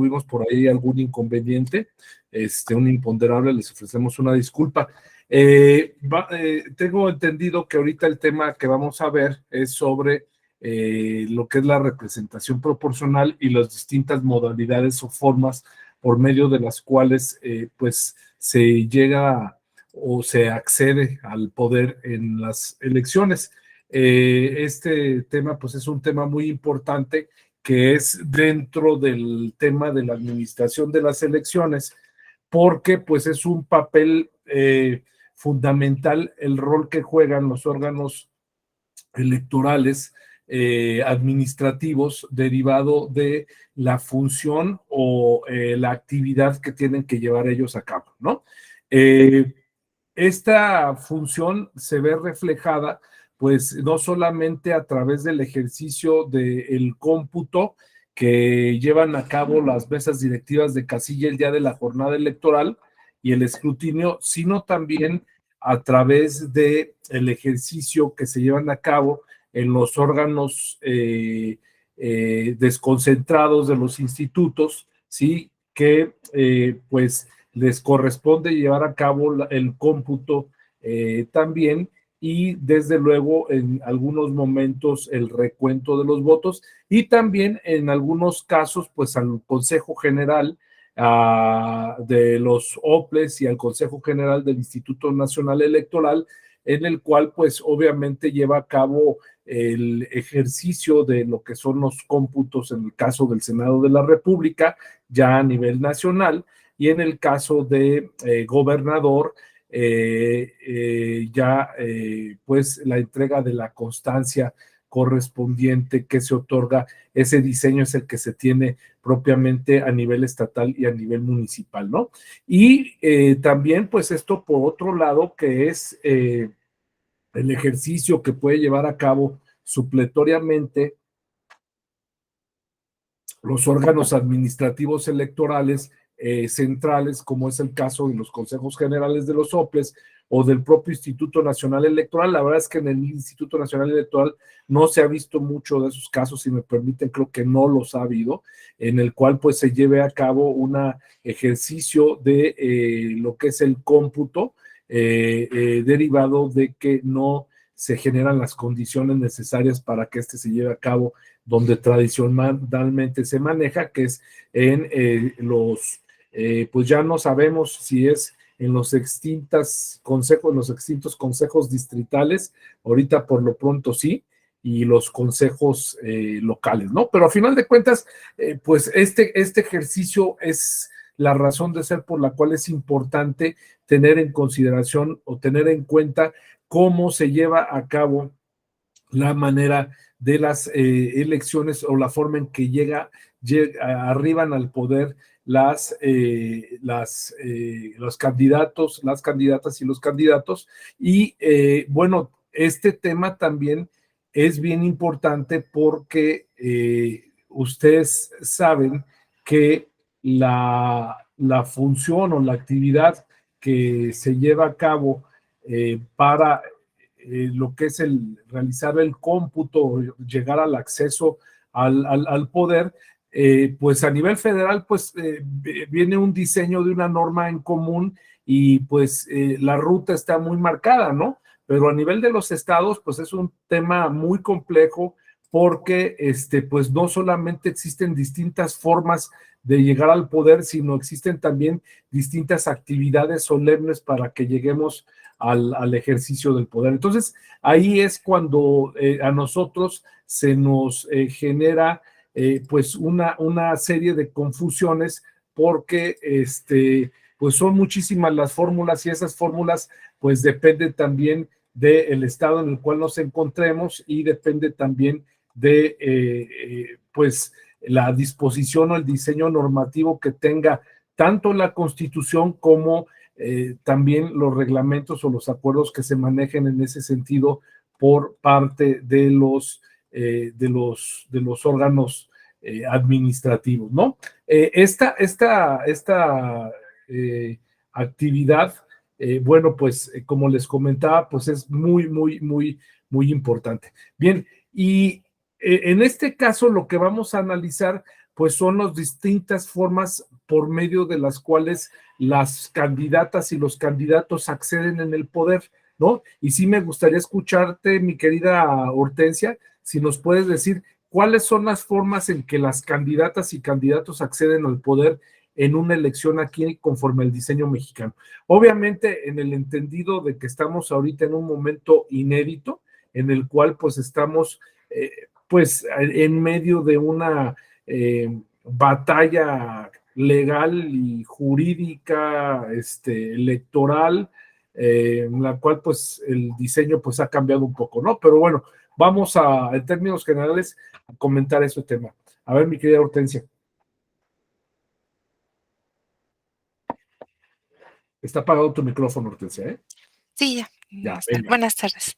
tuvimos por ahí algún inconveniente, un imponderable, les ofrecemos una disculpa. Tengo entendido que ahorita el tema que vamos a ver es sobre lo que es la representación proporcional y las distintas modalidades o formas por medio de las cuales pues se llega o se accede al poder en las elecciones. Este tema pues es un tema muy importante que es dentro del tema de la administración de las elecciones, porque pues es un papel fundamental el rol que juegan los órganos electorales administrativos derivado de la función o la actividad que tienen que llevar ellos a cabo, ¿no? Esta función se ve reflejada pues no solamente a través del ejercicio del cómputo que llevan a cabo las mesas directivas de casilla el día de la jornada electoral y el escrutinio, sino también a través del ejercicio que se llevan a cabo en los órganos desconcentrados de los institutos, ¿sí? Que pues les corresponde llevar a cabo el cómputo también y desde luego en algunos momentos el recuento de los votos y también en algunos casos pues al Consejo General de los OPLES y al Consejo General del Instituto Nacional Electoral, en el cual pues obviamente lleva a cabo el ejercicio de lo que son los cómputos en el caso del Senado de la República, ya a nivel nacional, y en el caso de gobernador, pues la entrega de la constancia correspondiente que se otorga, ese diseño es el que se tiene propiamente a nivel estatal y a nivel municipal, ¿no? Y también, pues esto por otro lado, que es el ejercicio que puede llevar a cabo supletoriamente los órganos administrativos electorales centrales, como es el caso de los consejos generales de los OPLES o del propio Instituto Nacional Electoral. La verdad es que en el Instituto Nacional Electoral no se ha visto mucho de esos casos, si me permiten, creo que no los ha habido, en el cual pues se lleve a cabo un ejercicio de lo que es el cómputo derivado de que no se generan las condiciones necesarias para que este se lleve a cabo donde tradicionalmente se maneja, que es en pues ya no sabemos si es en los extintos consejos distritales, ahorita por lo pronto sí, y los consejos locales, ¿no? Pero a final de cuentas, pues este ejercicio es la razón de ser por la cual es importante tener en consideración o tener en cuenta cómo se lleva a cabo la manera de las elecciones o la forma en que arriban al poder los candidatos, las candidatas y los candidatos. Y bueno, este tema también es bien importante porque ustedes saben que la función o la actividad que se lleva a cabo para lo que es el realizar el cómputo, llegar al acceso al poder, pues a nivel federal, pues viene un diseño de una norma en común y pues la ruta está muy marcada, ¿no? Pero a nivel de los estados, pues es un tema muy complejo porque pues no solamente existen distintas formas de llegar al poder, sino existen también distintas actividades solemnes para que lleguemos al ejercicio del poder. Entonces, ahí es cuando a nosotros se nos genera pues una serie de confusiones porque pues son muchísimas las fórmulas y esas fórmulas pues dependen también del estado en el cual nos encontremos y depende también de pues la disposición o el diseño normativo que tenga tanto la Constitución como también los reglamentos o los acuerdos que se manejen en ese sentido por parte de los órganos administrativos, ¿no? Esta actividad, bueno, pues como les comentaba, pues es muy importante. Bien, y en este caso lo que vamos a analizar pues son las distintas formas por medio de las cuales las candidatas y los candidatos acceden en el poder, ¿no? Y sí me gustaría escucharte, mi querida Hortensia, si nos puedes decir cuáles son las formas en que las candidatas y candidatos acceden al poder en una elección aquí conforme al diseño mexicano. Obviamente en el entendido de que estamos ahorita en un momento inédito, en el cual pues estamos pues en medio de una batalla legal y jurídica, electoral, en la cual pues el diseño pues ha cambiado un poco, ¿no? Pero bueno, vamos a, en términos generales, a comentar ese tema. A ver, mi querida Hortensia. Está apagado tu micrófono, Hortensia, ¿eh? Sí, ya. Ya, venga. Buenas tardes.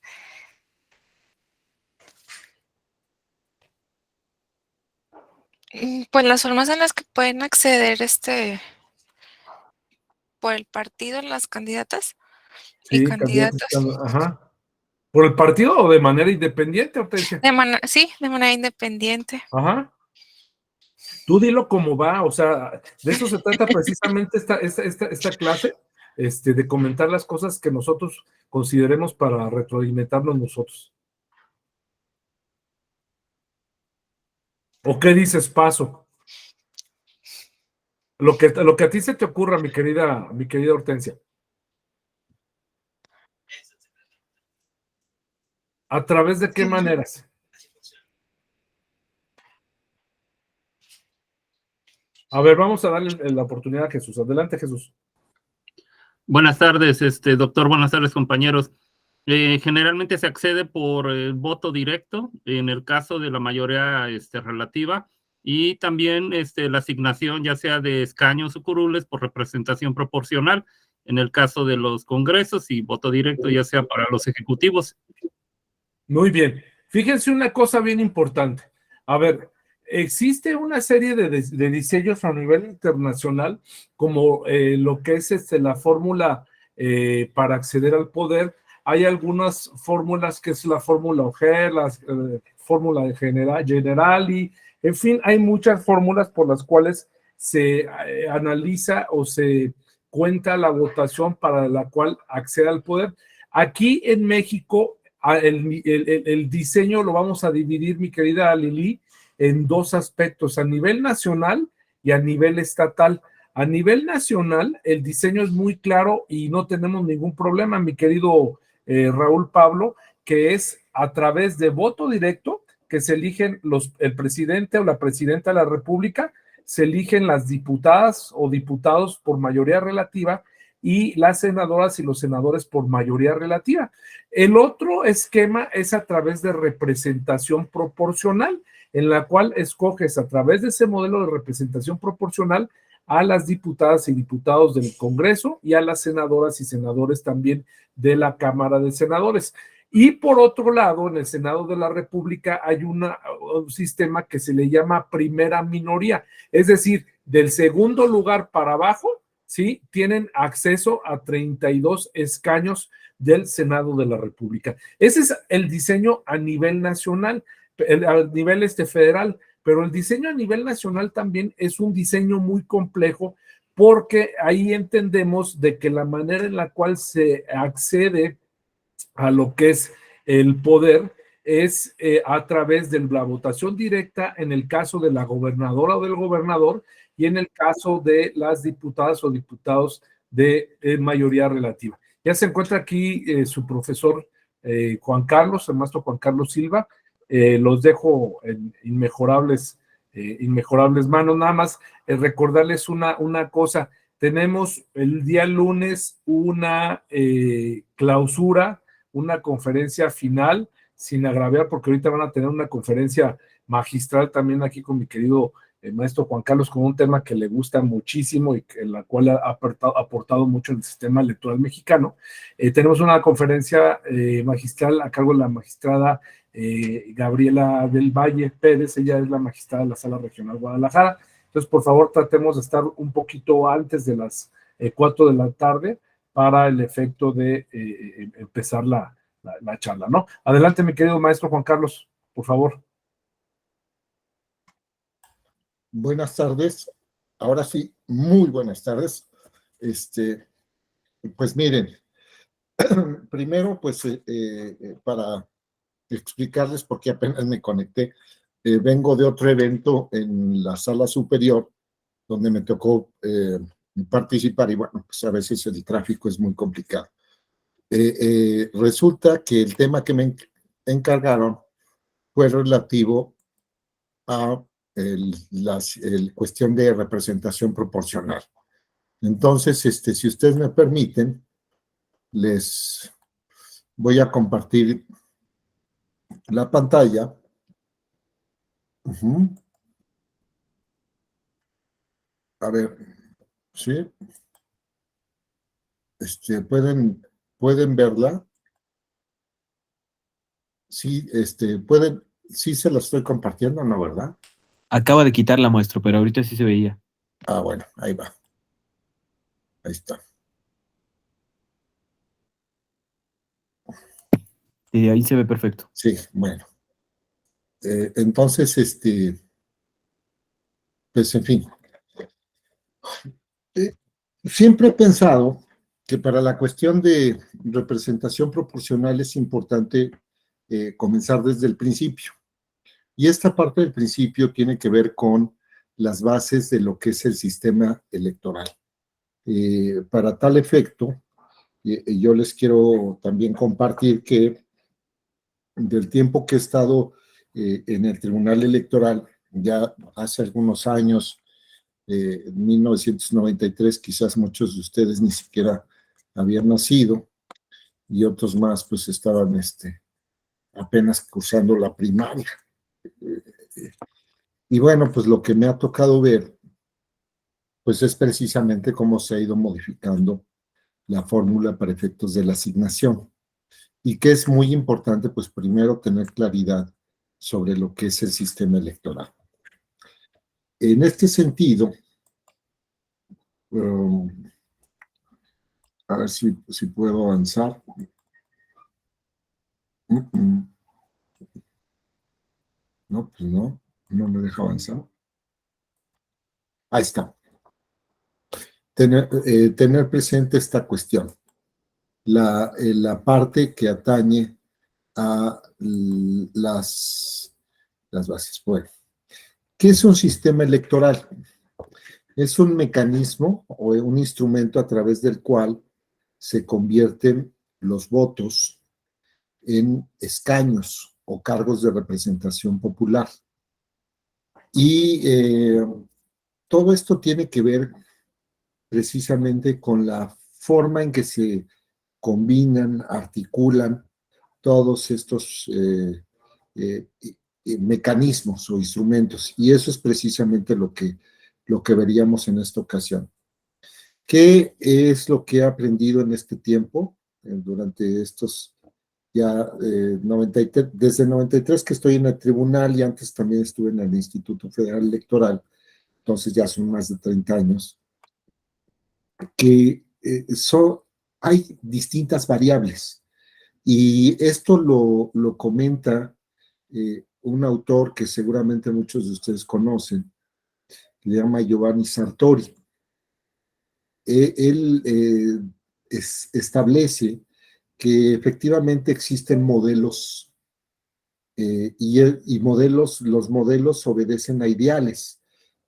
Pues las formas en las que pueden acceder por el partido las candidatas y Sí, candidatos, candidatos ajá. ¿Por el partido o de manera independiente, Hortensia? de manera independiente. Ajá. Tú dilo cómo va, o sea, de eso se trata precisamente esta clase, de comentar las cosas que nosotros consideremos para retroalimentarnos nosotros. ¿O qué dices, Paso? Lo que a ti se te ocurra, mi querida Hortensia. ¿A través de qué maneras? A ver, vamos a darle la oportunidad a Jesús. Adelante, Jesús. Buenas tardes, doctor. Buenas tardes, compañeros. Generalmente se accede por voto directo en el caso de la mayoría relativa, y también la asignación ya sea de escaños o curules por representación proporcional en el caso de los congresos, y voto directo ya sea para los ejecutivos. Muy bien. Fíjense una cosa bien importante. A ver, existe una serie de diseños a nivel internacional, como lo que es la fórmula para acceder al poder. Hay algunas fórmulas, que es la fórmula O'Hare, la fórmula de Generali, en fin, hay muchas fórmulas por las cuales se analiza o se cuenta la votación para la cual accede al poder. Aquí en México, el diseño lo vamos a dividir, mi querida Lili, en dos aspectos, a nivel nacional y a nivel estatal. A nivel nacional, el diseño es muy claro y no tenemos ningún problema, mi querido Raúl Pablo, que es a través de voto directo que se eligen el presidente o la presidenta de la República, se eligen las diputadas o diputados por mayoría relativa y las senadoras y los senadores por mayoría relativa. El otro esquema es a través de representación proporcional, en la cual escoges a través de ese modelo de representación proporcional a las diputadas y diputados del Congreso y a las senadoras y senadores también de la Cámara de Senadores. Y por otro lado, en el Senado de la República hay un sistema que se le llama primera minoría, es decir, del segundo lugar para abajo, ¿sí? Tienen acceso a 32 escaños del Senado de la República. Ese es el diseño a nivel nacional, a nivel federal, pero el diseño a nivel nacional también es un diseño muy complejo, porque ahí entendemos de que la manera en la cual se accede a lo que es el poder es a través de la votación directa en el caso de la gobernadora o del gobernador, y en el caso de las diputadas o diputados de mayoría relativa. Ya se encuentra aquí su profesor Juan Carlos, el maestro Juan Carlos Silva. Los dejo en inmejorables manos. Nada más recordarles una cosa. Tenemos el día lunes una clausura, una conferencia final, sin agraviar, porque ahorita van a tener una conferencia magistral también aquí con mi querido maestro Juan Carlos, con un tema que le gusta muchísimo y en la cual ha aportado mucho en el sistema electoral mexicano. Tenemos una conferencia magistral a cargo de la magistrada Gabriela del Valle Pérez. Ella es la magistrada de la Sala Regional Guadalajara. Entonces, por favor, tratemos de estar un poquito antes de las 4 de la tarde para el efecto de empezar la charla, ¿no? Adelante, mi querido maestro Juan Carlos, por favor. Buenas tardes. Ahora sí, muy buenas tardes. Pues miren, primero, pues para explicarles por qué apenas me conecté, vengo de otro evento en la sala superior donde me tocó participar y bueno, pues a veces el tráfico es muy complicado. Resulta que el tema que me encargaron fue relativo a cuestión de representación proporcional. Entonces, si ustedes me permiten, les voy a compartir la pantalla. A ver, ¿sí? ¿Pueden verla? Sí, sí se la estoy compartiendo, ¿no, verdad? Acaba de quitarla, maestro, pero ahorita sí se veía. Ah, bueno, ahí va. Ahí está. Y ahí se ve perfecto. Sí, bueno. Entonces, pues en fin. Siempre he pensado que para la cuestión de representación proporcional es importante comenzar desde el principio. Y esta parte del principio tiene que ver con las bases de lo que es el sistema electoral. Para tal efecto, yo les quiero también compartir que del tiempo que he estado en el Tribunal Electoral, ya hace algunos años, en 1993, quizás muchos de ustedes ni siquiera habían nacido y otros más pues estaban apenas cursando la primaria. Y bueno, pues lo que me ha tocado ver pues es precisamente cómo se ha ido modificando la fórmula para efectos de la asignación. Y que es muy importante, pues primero tener claridad sobre lo que es el sistema electoral. En este sentido, a ver si puedo avanzar. No, pues no me deja avanzar. Ahí está. Tener presente esta cuestión. La parte que atañe a las bases. Bueno, ¿qué es un sistema electoral? Es un mecanismo o un instrumento a través del cual se convierten los votos en escaños o cargos de representación popular. Y todo esto tiene que ver precisamente con la forma en que se combinan, articulan todos estos mecanismos o instrumentos. Y eso es precisamente lo que veríamos en esta ocasión. ¿Qué es lo que he aprendido en este tiempo, durante estos ya desde el 93 que estoy en el tribunal y antes también estuve en el Instituto Federal Electoral, entonces ya son más de 30 años, que hay distintas variables y esto lo comenta un autor que seguramente muchos de ustedes conocen, que se llama Giovanni Sartori. Él establece que efectivamente existen modelos y los modelos obedecen a ideales.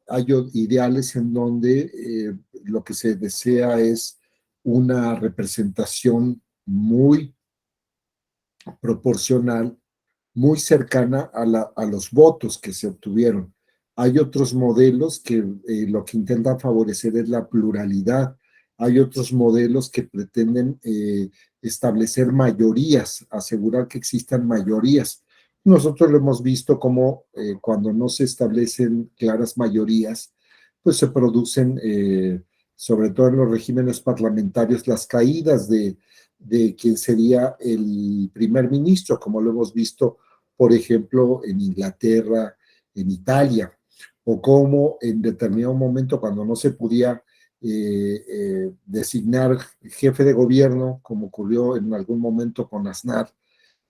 Hay ideales en donde lo que se desea es una representación muy proporcional, muy cercana a los votos que se obtuvieron. Hay otros modelos que lo que intentan favorecer es la pluralidad. Hay otros modelos que pretenden establecer mayorías, asegurar que existan mayorías. Nosotros lo hemos visto como cuando no se establecen claras mayorías, pues se producen, sobre todo en los regímenes parlamentarios, las caídas de quien sería el primer ministro, como lo hemos visto, por ejemplo, en Inglaterra, en Italia, o como en determinado momento, cuando no se podía designar jefe de gobierno, como ocurrió en algún momento con Aznar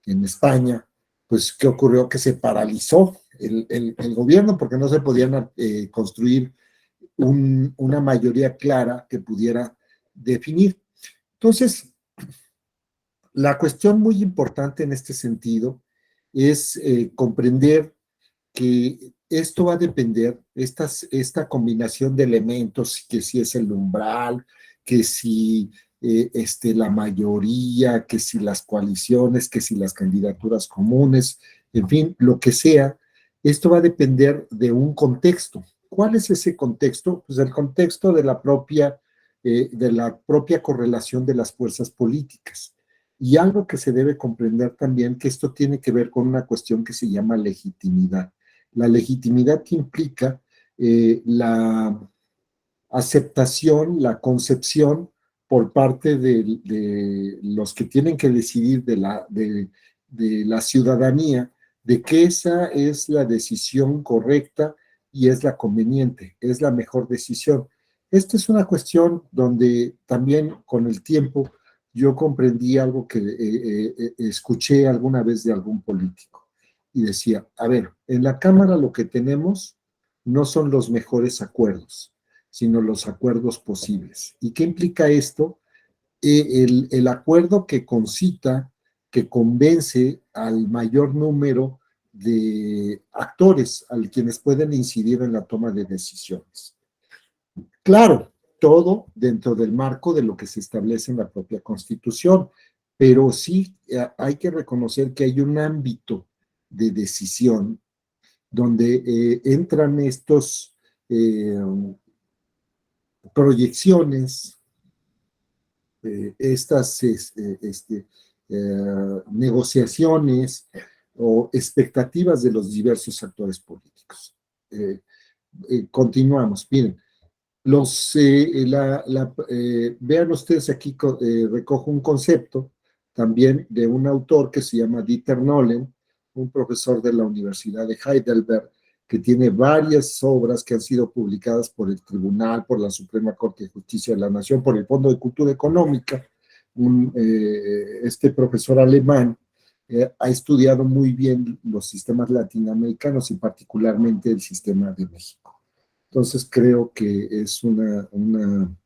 en España, pues ¿qué ocurrió? Que se paralizó el gobierno porque no se podían construir una mayoría clara que pudiera definir. Entonces, la cuestión muy importante en este sentido es comprender que esto va a depender, esta combinación de elementos, que si es el umbral, que si la mayoría, que si las coaliciones, que si las candidaturas comunes, en fin, lo que sea, esto va a depender de un contexto. ¿Cuál es ese contexto? Pues el contexto de la propia correlación de las fuerzas políticas. Y algo que se debe comprender también, que esto tiene que ver con una cuestión que se llama legitimidad. La legitimidad que implica la aceptación, la concepción por parte de los que tienen que decidir de la ciudadanía, de que esa es la decisión correcta y es la conveniente, es la mejor decisión. Esta es una cuestión donde también con el tiempo yo comprendí algo que escuché alguna vez de algún político y decía, a ver, en la Cámara lo que tenemos no son los mejores acuerdos, sino los acuerdos posibles. ¿Y qué implica esto? El acuerdo que concita, que convence al mayor número de actores a quienes pueden incidir en la toma de decisiones. Claro, todo dentro del marco de lo que se establece en la propia Constitución, pero sí hay que reconocer que hay un ámbito de decisión donde entran estos proyecciones, estas negociaciones o expectativas de los diversos actores políticos. Continuamos, miren. Vean ustedes aquí, recojo un concepto también de un autor que se llama Dieter Nolen, un profesor de la Universidad de Heidelberg, que tiene varias obras que han sido publicadas por el Tribunal, por la Suprema Corte de Justicia de la Nación, por el Fondo de Cultura Económica. Este profesor alemán ha estudiado muy bien los sistemas latinoamericanos y particularmente el sistema de México. Entonces creo que es un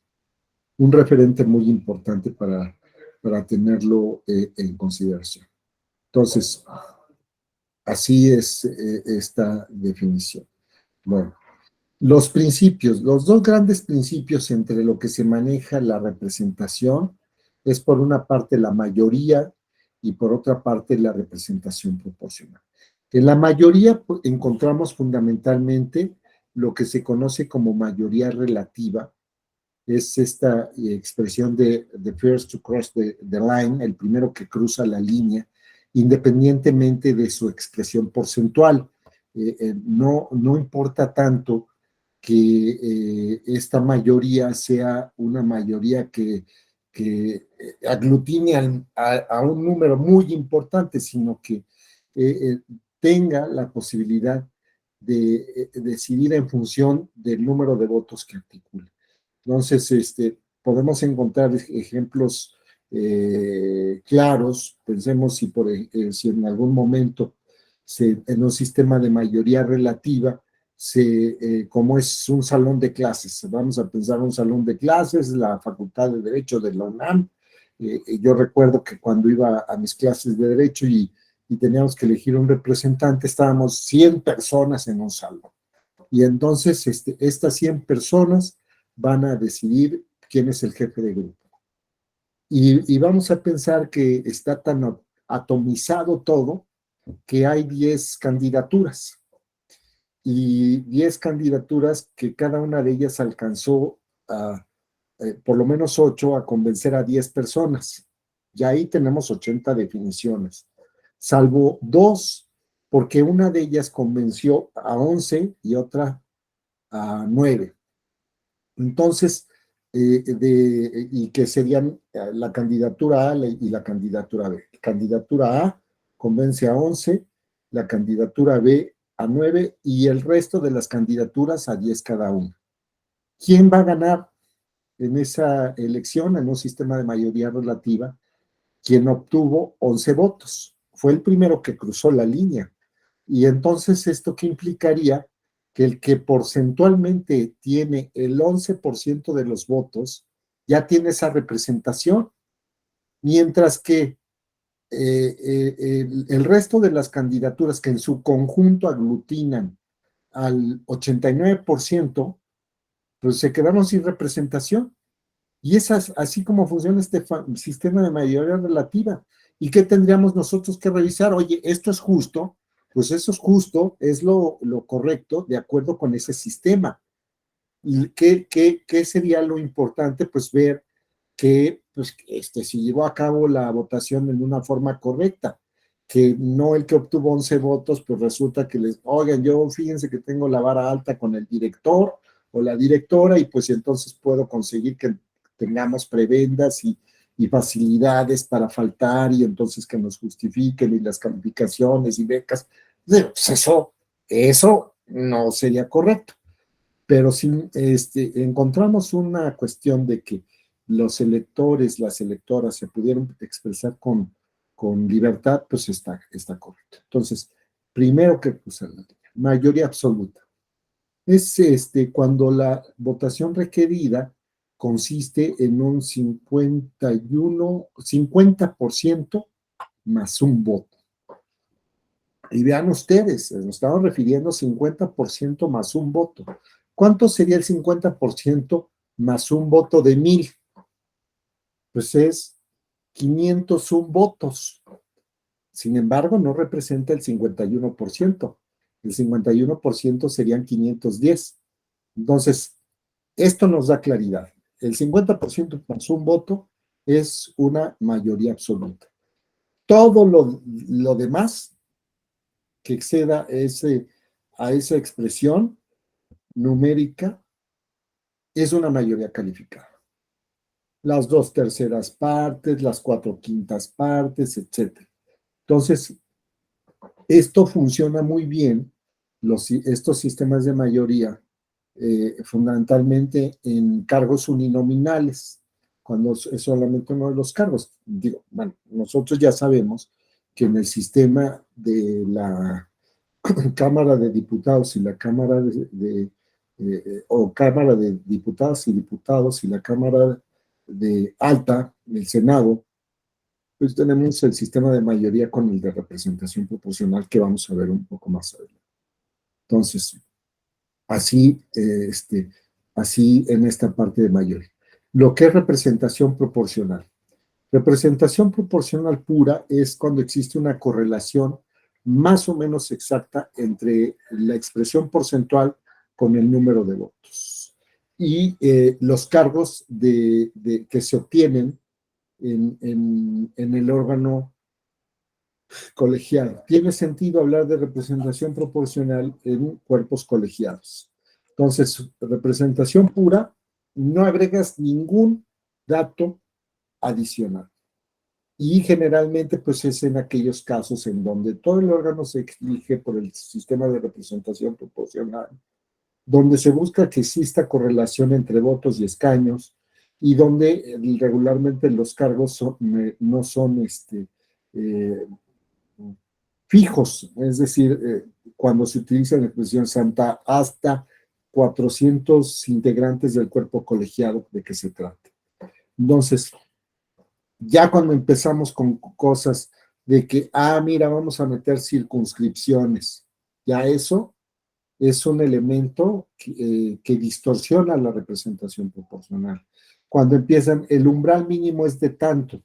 referente muy importante para tenerlo en consideración. Entonces, así es esta definición. Bueno, los principios, los dos grandes principios entre lo que se maneja la representación es por una parte la mayoría y por otra parte la representación proporcional. En la mayoría encontramos fundamentalmente lo que se conoce como mayoría relativa, es esta expresión de the first to cross the line, el primero que cruza la línea, independientemente de su expresión porcentual. No importa tanto que esta mayoría sea una mayoría que aglutine a un número muy importante, sino que tenga la posibilidad de decidir en función del número de votos que articule. Entonces, podemos encontrar ejemplos claros. Pensemos si en algún momento en un sistema de mayoría relativa, como es un salón de clases, vamos a pensar un salón de clases, la Facultad de Derecho de la UNAM. Yo recuerdo que cuando iba a mis clases de Derecho y teníamos que elegir un representante, estábamos 100 personas en un salón. Y entonces estas 100 personas van a decidir quién es el jefe de grupo. Y vamos a pensar que está tan atomizado todo que hay 10 candidaturas. Y 10 candidaturas que cada una de ellas alcanzó por lo menos 8 a convencer a 10 personas. Y ahí tenemos 80 definiciones. Salvo 2, porque una de ellas convenció a 11 y otra a 9. Entonces, y que serían la candidatura A y la candidatura B. La candidatura A convence a 11, la candidatura B a 9 y el resto de las candidaturas a 10 cada una. ¿Quién va a ganar en esa elección, en un sistema de mayoría relativa? Quien obtuvo 11 votos. Fue el primero que cruzó la línea. Y entonces, ¿esto qué implicaría? Que el que porcentualmente tiene el 11% de los votos ya tiene esa representación, mientras que el resto de las candidaturas que en su conjunto aglutinan al 89%, pues se quedaron sin representación. Y es así como funciona este sistema de mayoría relativa. ¿Y qué tendríamos nosotros que revisar? Oye, ¿esto es justo? Pues eso es justo, es lo correcto de acuerdo con ese sistema. ¿Y qué sería lo importante? Pues ver que pues, se llevó a cabo la votación en una forma correcta, que no el que obtuvo 11 votos, pues resulta que oigan, yo fíjense que tengo la vara alta con el director o la directora y pues entonces puedo conseguir que tengamos prebendas y facilidades para faltar y entonces que nos justifiquen y las calificaciones y becas. Pues eso no sería correcto. Pero si encontramos una cuestión de que los electores, las electoras se pudieron expresar con libertad, pues está correcto. Entonces, primero que pues, mayoría absoluta. Es cuando la votación requerida consiste en un 50% más un voto. Y vean ustedes, nos estamos refiriendo a 50% más un voto. ¿Cuánto sería el 50% más un voto de 1000? Pues es 501 votos. Sin embargo, no representa el 51%. El 51% serían 510. Entonces, esto nos da claridad. El 50% más un voto es una mayoría absoluta. Todo lo demás que exceda a esa expresión numérica es una mayoría calificada. Las 2/3 partes, las 4/5 partes, etc. Entonces, esto funciona muy bien, estos sistemas de mayoría, fundamentalmente en cargos uninominales, cuando es solamente uno de los cargos. Digo, bueno, nosotros ya sabemos que en el sistema de la Cámara de Diputados y la Cámara o Cámara de Diputadas y Diputados y la Cámara de Alta, el Senado, pues tenemos el sistema de mayoría con el de representación proporcional que vamos a ver un poco más adelante. Entonces, así en esta parte de mayoría. Lo que es representación proporcional. Representación proporcional pura es cuando existe una correlación más o menos exacta entre la expresión porcentual con el número de votos. Y los cargos que se obtienen en el órgano colegiado. Tiene sentido hablar de representación proporcional en cuerpos colegiados. Entonces, representación pura, no agregas ningún dato adicional. Y generalmente, pues es en aquellos casos en donde todo el órgano se elige por el sistema de representación proporcional, donde se busca que exista correlación entre votos y escaños, y donde regularmente los cargos no son fijos, es decir, cuando se utiliza la expresión santa hasta 400 integrantes del cuerpo colegiado de que se trate. Entonces, ya cuando empezamos con cosas de que, mira, vamos a meter circunscripciones, ya eso es un elemento que distorsiona la representación proporcional. Cuando empiezan, el umbral mínimo es de tanto,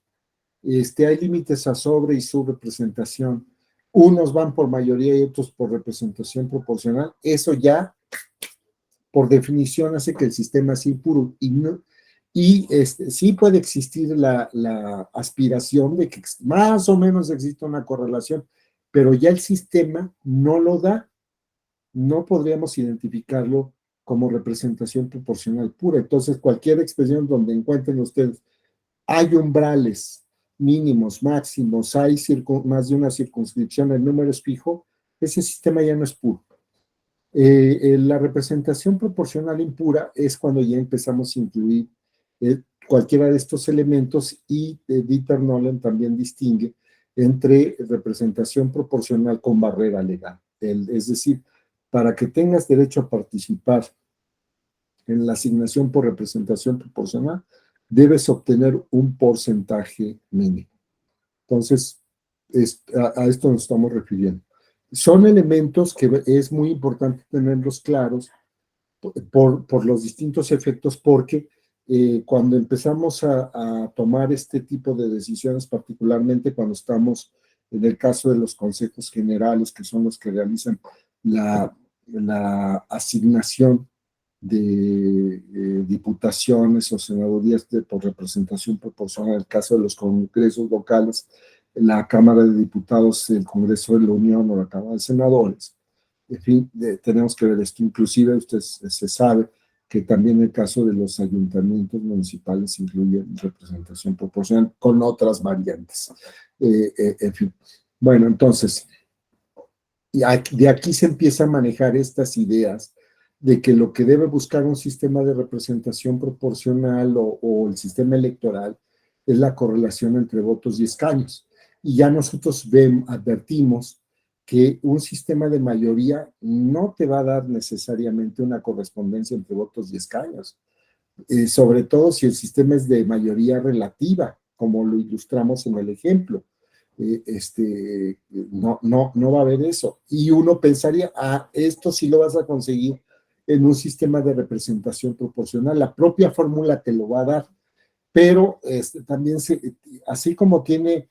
hay límites a sobre y subrepresentación, unos van por mayoría y otros por representación proporcional, eso ya, por definición, hace que el sistema sea impuro y sí puede existir la aspiración de que más o menos exista una correlación, pero ya el sistema no lo da, no podríamos identificarlo como representación proporcional pura. Entonces, cualquier expresión donde encuentren ustedes, hay umbrales mínimos, máximos, hay más de una circunscripción, el número es fijo, ese sistema ya no es puro. La representación proporcional impura es cuando ya empezamos a incluir cualquiera de estos elementos y Dieter Nolen también distingue entre representación proporcional con barrera legal. es decir, para que tengas derecho a participar en la asignación por representación proporcional, debes obtener un porcentaje mínimo. Entonces, a esto nos estamos refiriendo. Son elementos que es muy importante tenerlos claros por los distintos efectos, porque cuando empezamos a tomar este tipo de decisiones, particularmente cuando estamos en el caso de los consejos generales, que son los que realizan la asignación de diputaciones o senadurías por representación proporcional, en el caso de los congresos locales, la Cámara de Diputados, el Congreso de la Unión o la Cámara de Senadores. En fin, tenemos que ver esto. Inclusive usted se sabe que también el caso de los ayuntamientos municipales incluye representación proporcional con otras variantes. En fin, bueno, entonces, de aquí se empieza a manejar estas ideas de que lo que debe buscar un sistema de representación proporcional o el sistema electoral es la correlación entre votos y escaños. Y ya nosotros advertimos que un sistema de mayoría no te va a dar necesariamente una correspondencia entre votos y escaños, sobre todo si el sistema es de mayoría relativa, como lo ilustramos en el ejemplo. No va a haber eso. Y uno pensaría, esto sí lo vas a conseguir en un sistema de representación proporcional. La propia fórmula te lo va a dar, pero también, así como tiene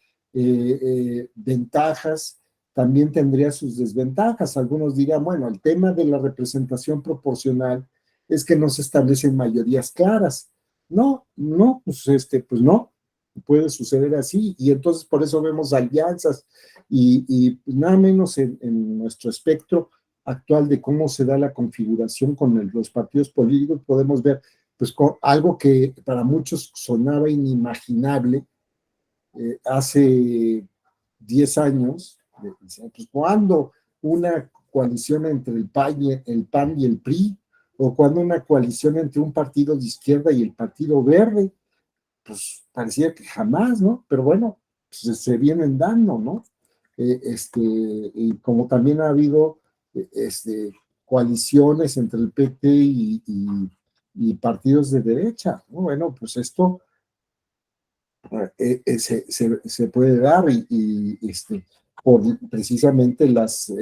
ventajas, también tendría sus desventajas. Algunos dirán, bueno, el tema de la representación proporcional es que no se establecen mayorías claras. No, pues no, puede suceder así, y entonces por eso vemos alianzas y nada menos en nuestro espectro actual de cómo se da la configuración con los partidos políticos, podemos ver pues algo que para muchos sonaba inimaginable hace 10 años, pues cuando una coalición entre el PAN y el PRI, o cuando una coalición entre un partido de izquierda y el Partido Verde, pues parecía que jamás, ¿no? Pero bueno, pues se vienen dando, ¿no? Y como también ha habido coaliciones entre el PT y partidos de derecha, ¿no? Bueno, pues esto se puede dar por precisamente las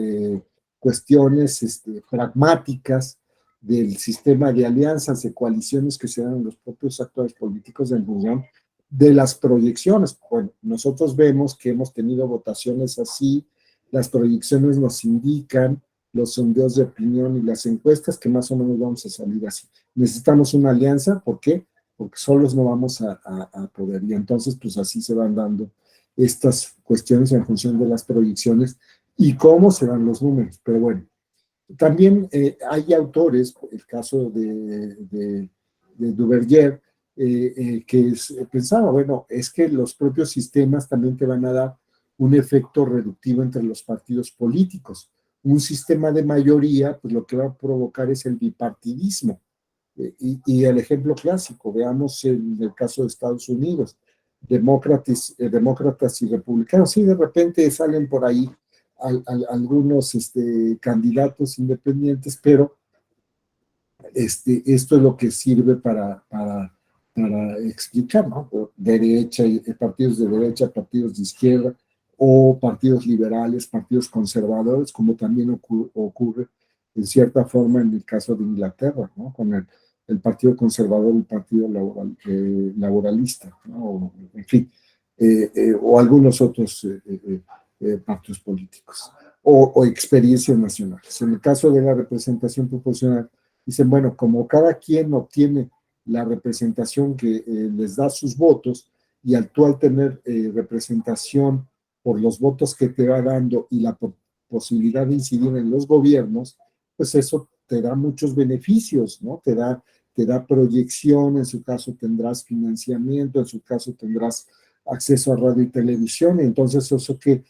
cuestiones pragmáticas del sistema de alianzas, de coaliciones que se dan en los propios actores políticos en función de las proyecciones. Bueno, nosotros vemos que hemos tenido votaciones así, las proyecciones nos indican, los sondeos de opinión y las encuestas, que más o menos vamos a salir así. Necesitamos una alianza, ¿por qué? Porque solos no vamos a poder. Y entonces, pues así se van dando estas cuestiones en función de las proyecciones y cómo se dan los números. Pero bueno, también hay autores, el caso de Duverger, que pensaba, bueno, es que los propios sistemas también te van a dar un efecto reductivo entre los partidos políticos. Un sistema de mayoría, pues lo que va a provocar es el bipartidismo. Y el ejemplo clásico, veamos en el caso de Estados Unidos, demócratas y republicanos, sí, de repente salen por ahí algunos candidatos independientes, pero esto es lo que sirve para explicar, ¿no? Derecha, partidos de derecha, partidos de izquierda, o partidos liberales, partidos conservadores, como también ocurre en cierta forma en el caso de Inglaterra, ¿no? Con el Partido Conservador y el Partido Laboralista, ¿no? En fin, o algunos otros partidos políticos, o experiencias nacionales. En el caso de la representación proporcional, dicen, bueno, como cada quien obtiene la representación que les da sus votos, y al tú al tener representación por los votos que te va dando y la posibilidad de incidir en los gobiernos, pues eso te da muchos beneficios, ¿no? Te da proyección, en su caso tendrás financiamiento, en su caso tendrás acceso a radio y televisión, y entonces eso que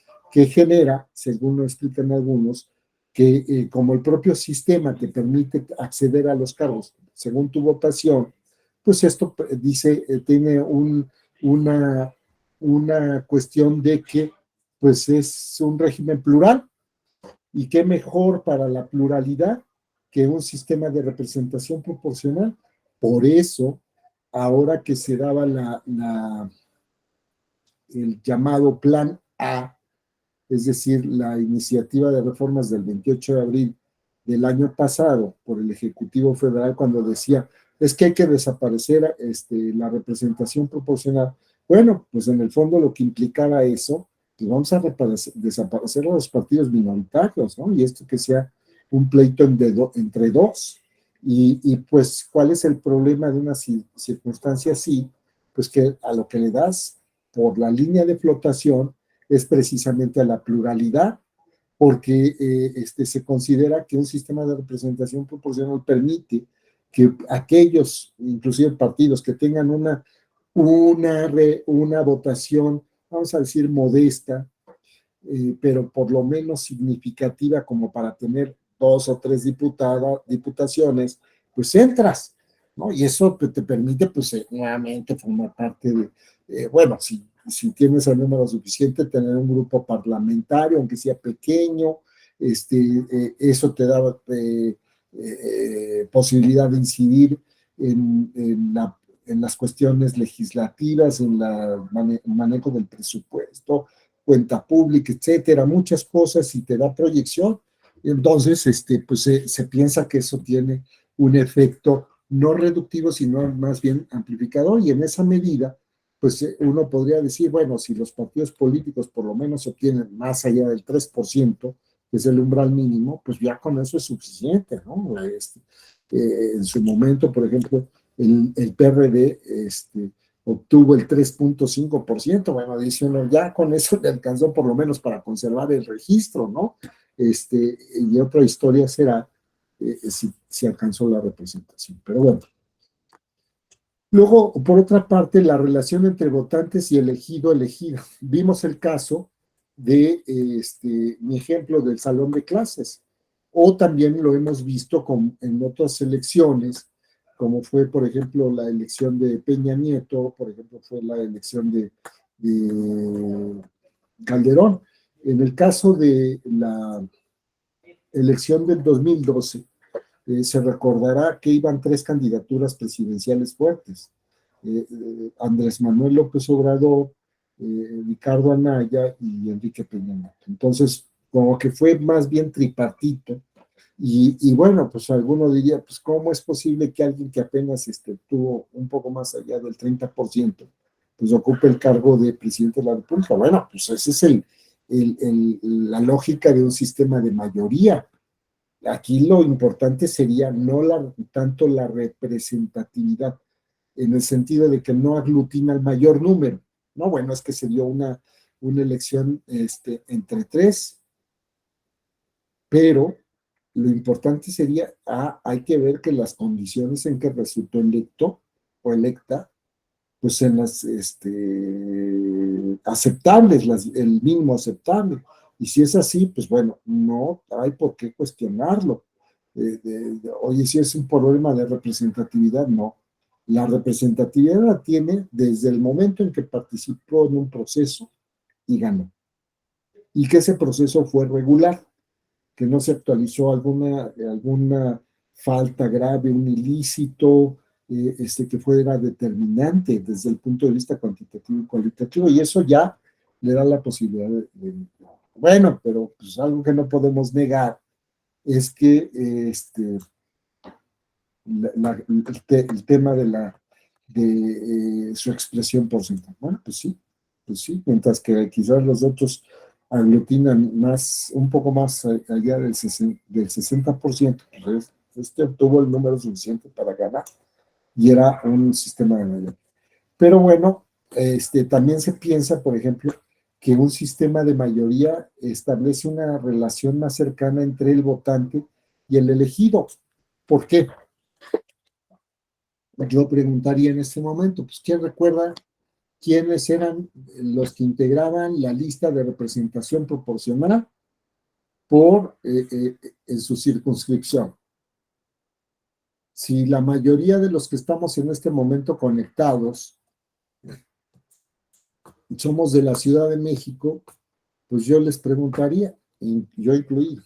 genera, según lo explican algunos, que como el propio sistema te permite acceder a los cargos según tu votación, pues esto dice, tiene una cuestión de que pues es un régimen plural, Y qué mejor para la pluralidad que un sistema de representación proporcional. Por eso, ahora que se daba el llamado Plan A, es decir, la iniciativa de reformas del 28 de abril del año pasado por el Ejecutivo Federal, cuando decía, es que hay que desaparecer la representación proporcional. Bueno, pues en el fondo lo que implicaba eso, pues vamos a desaparecer los partidos minoritarios, ¿no? Y esto que sea un pleito entre dos. Y pues, ¿cuál es el problema de una circunstancia así? Pues que a lo que le das por la línea de flotación es precisamente a la pluralidad, porque se considera que un sistema de representación proporcional permite que aquellos, inclusive partidos, que tengan una votación, vamos a decir, modesta, pero por lo menos significativa como para tener 2 o 3 diputaciones, pues entras, ¿no? Y eso te permite, pues, nuevamente formar parte de, bueno, si tienes el número suficiente, tener un grupo parlamentario, aunque sea pequeño, eso te da posibilidad de incidir en las cuestiones legislativas, en el manejo del presupuesto, cuenta pública, etcétera, muchas cosas, y te da proyección. Entonces, pues se piensa que eso tiene un efecto no reductivo, sino más bien amplificador, y en esa medida, pues uno podría decir, bueno, si los partidos políticos por lo menos obtienen más allá del 3%, que es el umbral mínimo, pues ya con eso es suficiente, ¿no? En su momento, por ejemplo, el PRD obtuvo el 3.5%, bueno, dice uno, ya con eso le alcanzó por lo menos para conservar el registro, ¿no? Y otra historia será si alcanzó la representación, pero bueno. Luego, por otra parte, la relación entre votantes y elegido-elegido. Vimos el caso de mi ejemplo del salón de clases, o también lo hemos visto en otras elecciones, como fue, por ejemplo, la elección de Peña Nieto, por ejemplo, fue la elección de Calderón. En el caso de la elección del 2012, se recordará que iban 3 candidaturas presidenciales fuertes. Andrés Manuel López Obrador, Ricardo Anaya y Enrique Peña Nieto. Entonces, como que fue más bien tripartito. Y bueno, pues alguno diría, pues ¿cómo es posible que alguien que apenas tuvo un poco más allá del 30%, pues ocupe el cargo de presidente de la República? Bueno, pues esa es la lógica de un sistema de mayoría. Aquí lo importante sería no tanto la representatividad, en el sentido de que no aglutina el mayor número. No, bueno, es que se dio una elección entre 3, pero lo importante sería, hay que ver que las condiciones en que resultó electo o electa, pues en las aceptables, el mínimo aceptable. Y si es así, pues bueno, no hay por qué cuestionarlo. Oye, si es un problema de representatividad, no. La representatividad la tiene desde el momento en que participó en un proceso y ganó. Y que ese proceso fue regular, que no se actualizó alguna falta grave, un ilícito, que fuera determinante desde el punto de vista cuantitativo y cualitativo, y eso ya le da la posibilidad bueno, pero pues algo que no podemos negar es que el tema de su expresión porcentual. Bueno, pues sí, mientras que quizás los otros aglutinan un poco más allá del 60%, pues obtuvo el número suficiente para ganar, y era un sistema de mayoría. Pero bueno, también se piensa, por ejemplo, que un sistema de mayoría establece una relación más cercana entre el votante y el elegido. ¿Por qué? Yo preguntaría en este momento, pues, ¿quién recuerda quiénes eran los que integraban la lista de representación proporcional en su circunscripción? Si la mayoría de los que estamos en este momento conectados somos de la Ciudad de México, pues yo les preguntaría, yo incluido,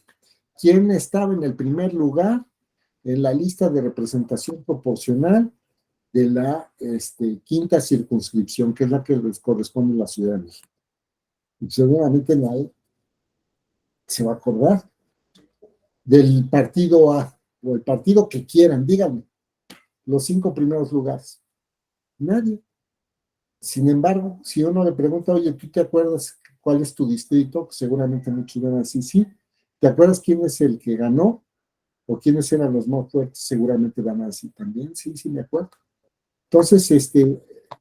quién estaba en el primer lugar en la lista de representación proporcional de la quinta circunscripción, que es la que les corresponde a la Ciudad de México. Y seguramente nadie se va a acordar del partido A o el partido que quieran, díganme, los 5 primeros lugares. Nadie. Sin embargo, si uno le pregunta, oye, ¿tú te acuerdas cuál es tu distrito? Pues seguramente muchos van a decir, sí. ¿Te acuerdas quién es el que ganó? ¿O quiénes eran los más fuertes? Seguramente van a decir también, sí, sí me acuerdo. Entonces,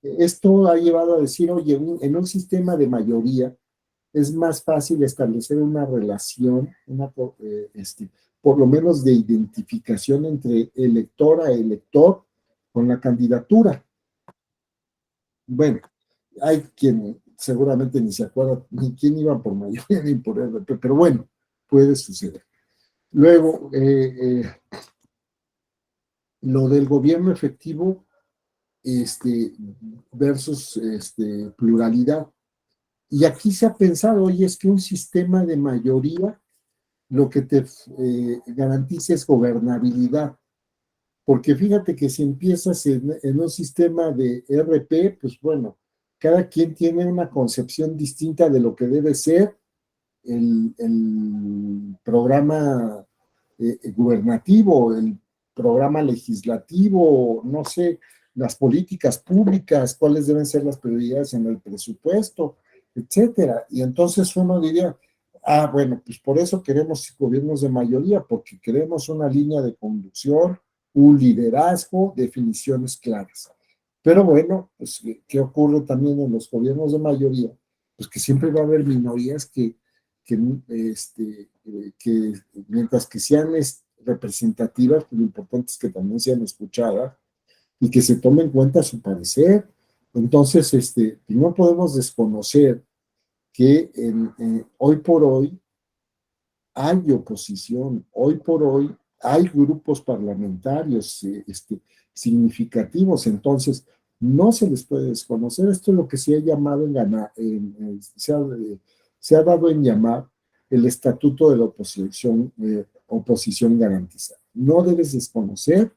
esto ha llevado a decir, oye, en un sistema de mayoría es más fácil establecer una relación, por lo menos de identificación entre elector a elector con la candidatura. Bueno, hay quien seguramente ni se acuerda ni quién iba por mayoría ni por RP, pero bueno, puede suceder. Luego, lo del gobierno efectivo versus pluralidad. Y aquí se ha pensado, oye, es que un sistema de mayoría lo que te garantiza es gobernabilidad. Porque fíjate que si empiezas en un sistema de RP, pues bueno, cada quien tiene una concepción distinta de lo que debe ser el programa gubernativo, el programa legislativo, no sé, las políticas públicas, cuáles deben ser las prioridades en el presupuesto, etcétera. Y entonces uno diría, bueno, pues por eso queremos gobiernos de mayoría, porque queremos una línea de conducción, un liderazgo, definiciones claras. Pero bueno, pues, ¿qué ocurre también en los gobiernos de mayoría? Pues que siempre va a haber minorías que mientras que sean representativas, pues lo importante es que también sean escuchadas y que se tome en cuenta su parecer. Entonces, no podemos desconocer que hoy por hoy hay oposición, hoy por hoy hay grupos parlamentarios significativos, entonces no se les puede desconocer. Esto es lo que se ha llamado se ha dado en llamar el estatuto de la oposición garantizada. No debes desconocer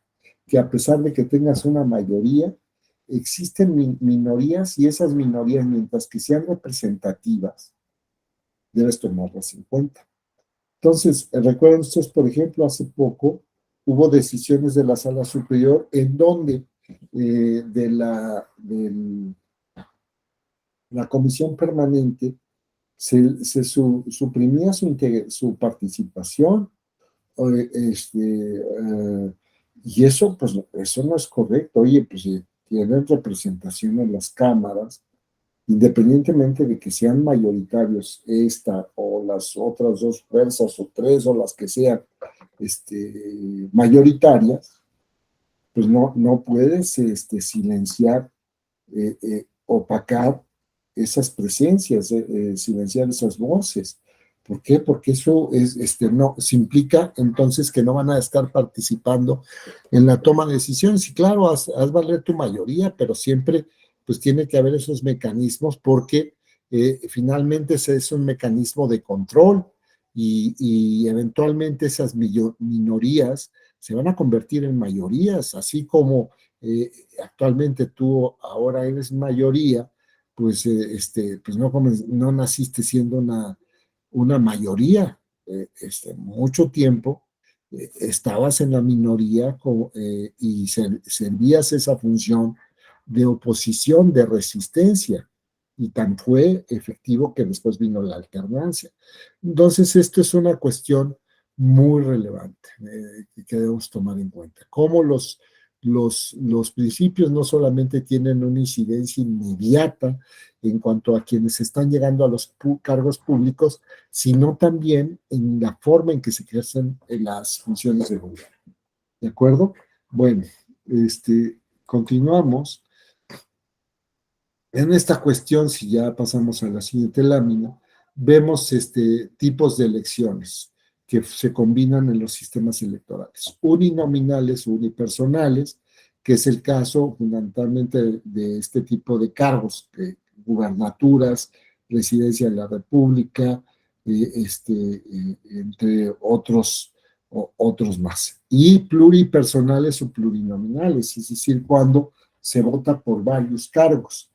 que a pesar de que tengas una mayoría, existen minorías y esas minorías, mientras que sean representativas, debes tomarlas en cuenta. Entonces, recuerden ustedes, por ejemplo, hace poco hubo decisiones de la Sala Superior en donde de la Comisión Permanente se suprimía su participación, y eso, pues, eso no es correcto. Oye, pues si tienen representación en las cámaras, independientemente de que sean mayoritarios esta o las otras 2 fuerzas o 3 o las que sean mayoritarias, pues no puedes silenciar, opacar esas presencias, silenciar esas voces. ¿Por qué? Porque eso se implica entonces que no van a estar participando en la toma de decisiones. Y claro, haz valer tu mayoría, pero siempre pues tiene que haber esos mecanismos porque finalmente ese es un mecanismo de control y eventualmente esas minorías se van a convertir en mayorías, así como actualmente tú ahora eres mayoría, pues, pues no naciste siendo una mayoría, mucho tiempo estabas en la minoría y servías esa función de oposición, de resistencia, y tan fue efectivo que después vino la alternancia. Entonces, esto es una cuestión muy relevante que debemos tomar en cuenta. Cómo los principios no solamente tienen una incidencia inmediata en cuanto a quienes están llegando a los cargos públicos, sino también en la forma en que se ejercen las funciones de gobierno. ¿De acuerdo? Bueno, continuamos. En esta cuestión, si ya pasamos a la siguiente lámina, vemos tipos de elecciones que se combinan en los sistemas electorales, uninominales o unipersonales, que es el caso fundamentalmente de este tipo de cargos, gubernaturas, residencia de la República, entre otros más. Y pluripersonales o plurinominales, es decir, cuando se vota por varios cargos,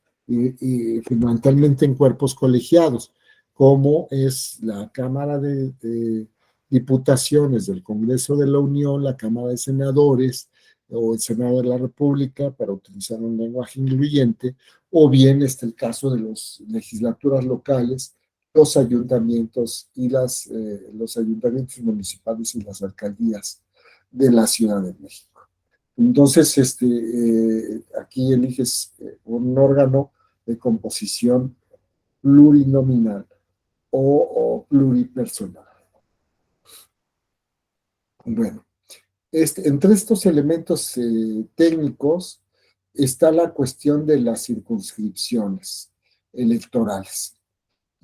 fundamentalmente en cuerpos colegiados, como es la Cámara de Diputaciones del Congreso de la Unión, la Cámara de Senadores o el Senado de la República, para utilizar un lenguaje incluyente, o bien el caso de las legislaturas locales, los ayuntamientos y los ayuntamientos municipales y las alcaldías de la Ciudad de México. Entonces, aquí eliges un órgano de composición plurinominal o pluripersonal. Bueno, entre estos elementos técnicos está la cuestión de las circunscripciones electorales.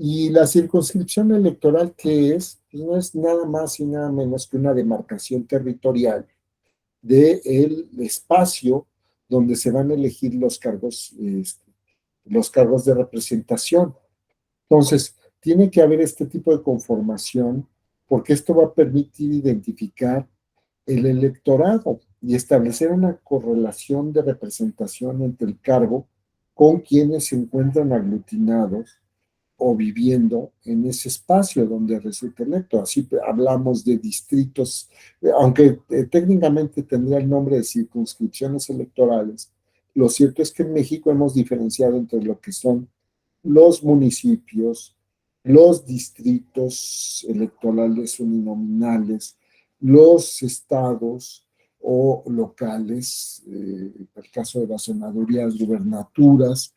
Y la circunscripción electoral, ¿qué es? Pues no es nada más y nada menos que una demarcación territorial del espacio donde se van a elegir los cargos de representación. Entonces, tiene que haber este tipo de conformación porque esto va a permitir identificar el electorado y establecer una correlación de representación entre el cargo con quienes se encuentran aglutinados o viviendo en ese espacio donde resulta electo. Así hablamos de distritos, aunque técnicamente tendría el nombre de circunscripciones electorales. Lo cierto es que en México hemos diferenciado entre lo que son los municipios, los distritos electorales uninominales, los estados o locales, el caso de las senadurías, gubernaturas.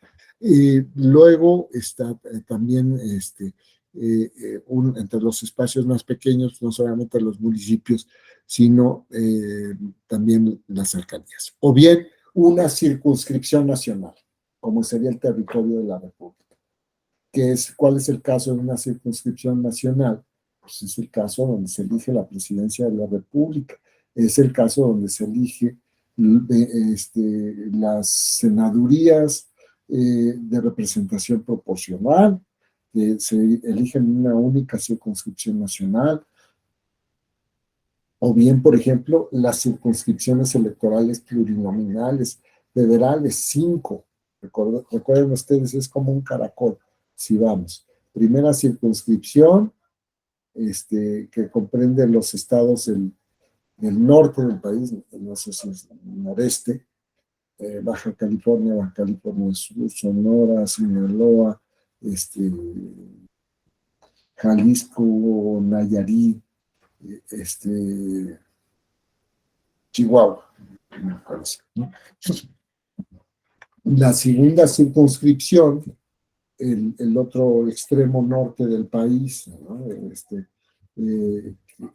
Luego está también entre los espacios más pequeños, no solamente los municipios, sino también las alcaldías. O bien una circunscripción nacional, como sería el territorio de la República. ¿Cuál es el caso de una circunscripción nacional? Pues es el caso donde se elige la presidencia de la República, es el caso donde se elige las senadurías de representación proporcional, que se eligen en una única circunscripción nacional, o bien, por ejemplo, las circunscripciones electorales plurinominales, federales, 5. Recuerden ustedes, es como un caracol, si vamos. Primera circunscripción, que comprende los estados del norte del país, no sé si es el noreste, Baja California Sur, Sonora, Sinaloa, Jalisco, Nayarit, Chihuahua, me parece, ¿no? La segunda circunscripción, el otro extremo norte del país, ¿no?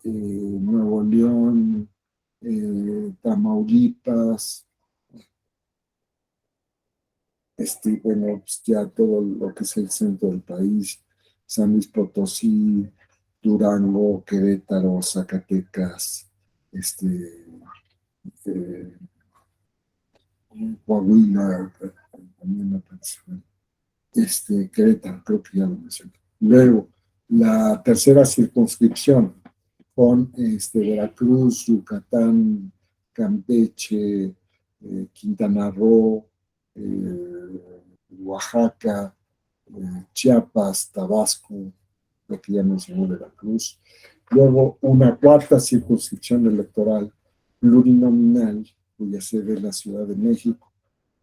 Nuevo León, Tamaulipas, bueno, pues ya todo lo que es el centro del país, San Luis Potosí, Durango, Querétaro, Zacatecas, Coahuila, también me parece. Querétaro, creo que ya lo mencioné. Luego, la tercera circunscripción con Veracruz, Yucatán, Campeche, Quintana Roo, Oaxaca, Chiapas, Tabasco, lo que ya mencionó Veracruz. Luego, una cuarta circunscripción electoral plurinominal, cuya sede es la Ciudad de México,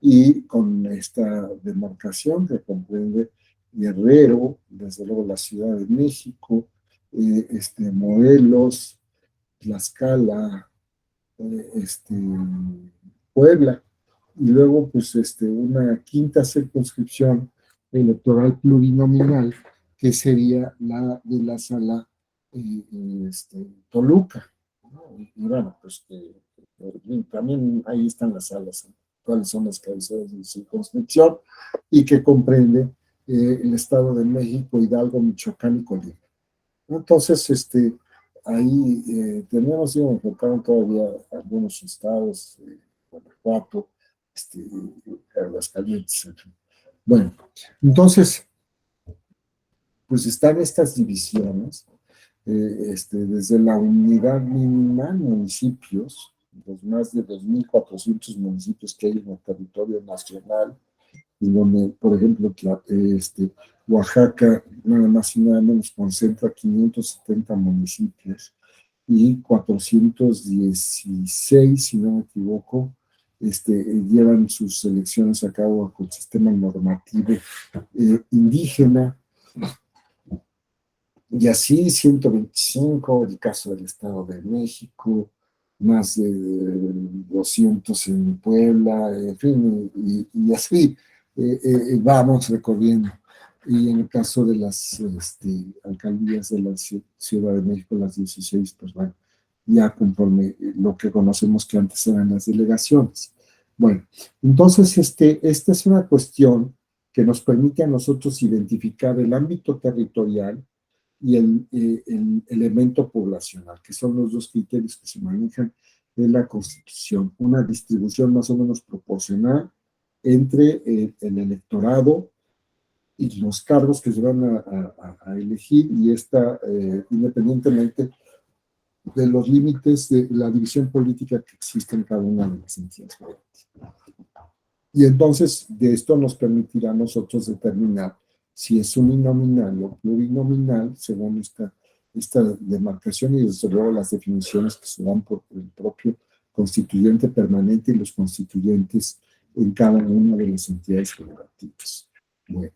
y con esta demarcación que comprende Guerrero, desde luego la Ciudad de México, Morelos, Tlaxcala, Puebla, y luego pues una quinta circunscripción electoral plurinominal, que sería la de la sala Toluca, ¿no? Y bueno, pues también ahí están las salas, ¿no? Cuáles son las cabeceras de circunscripción, y que comprende el Estado de México, Hidalgo, Michoacán y Colima. Entonces, ahí tenemos, enfocaron todavía algunos estados, Guanajuato, Aguascalientes, en fin. Bueno, entonces, pues están estas divisiones, desde la unidad mínima, municipios, los más de 2.400 municipios que hay en el territorio nacional, y donde, por ejemplo, Oaxaca, nada más y nada menos, concentra 570 municipios y 416, si no me equivoco, llevan sus elecciones a cabo con sistema normativo indígena, y así 125, el caso del Estado de México, más de 200 en Puebla, en fin, y así vamos recorriendo. Y en el caso de las alcaldías de la Ciudad de México, las 16, pues bueno, ya conforme lo que conocemos que antes eran las delegaciones. Bueno, entonces esta es una cuestión que nos permite a nosotros identificar el ámbito territorial y el elemento poblacional, que son los dos criterios que se manejan en la Constitución. Una distribución más o menos proporcional entre el electorado y los cargos que se van a elegir, y independientemente de los límites de la división política que existe en cada una de las entidades. Y entonces de esto nos permitirá a nosotros determinar si es uninominal o plurinominal, según esta demarcación, y desde luego las definiciones que se dan por el propio constituyente permanente y los constituyentes en cada una de las entidades federativas. Bueno,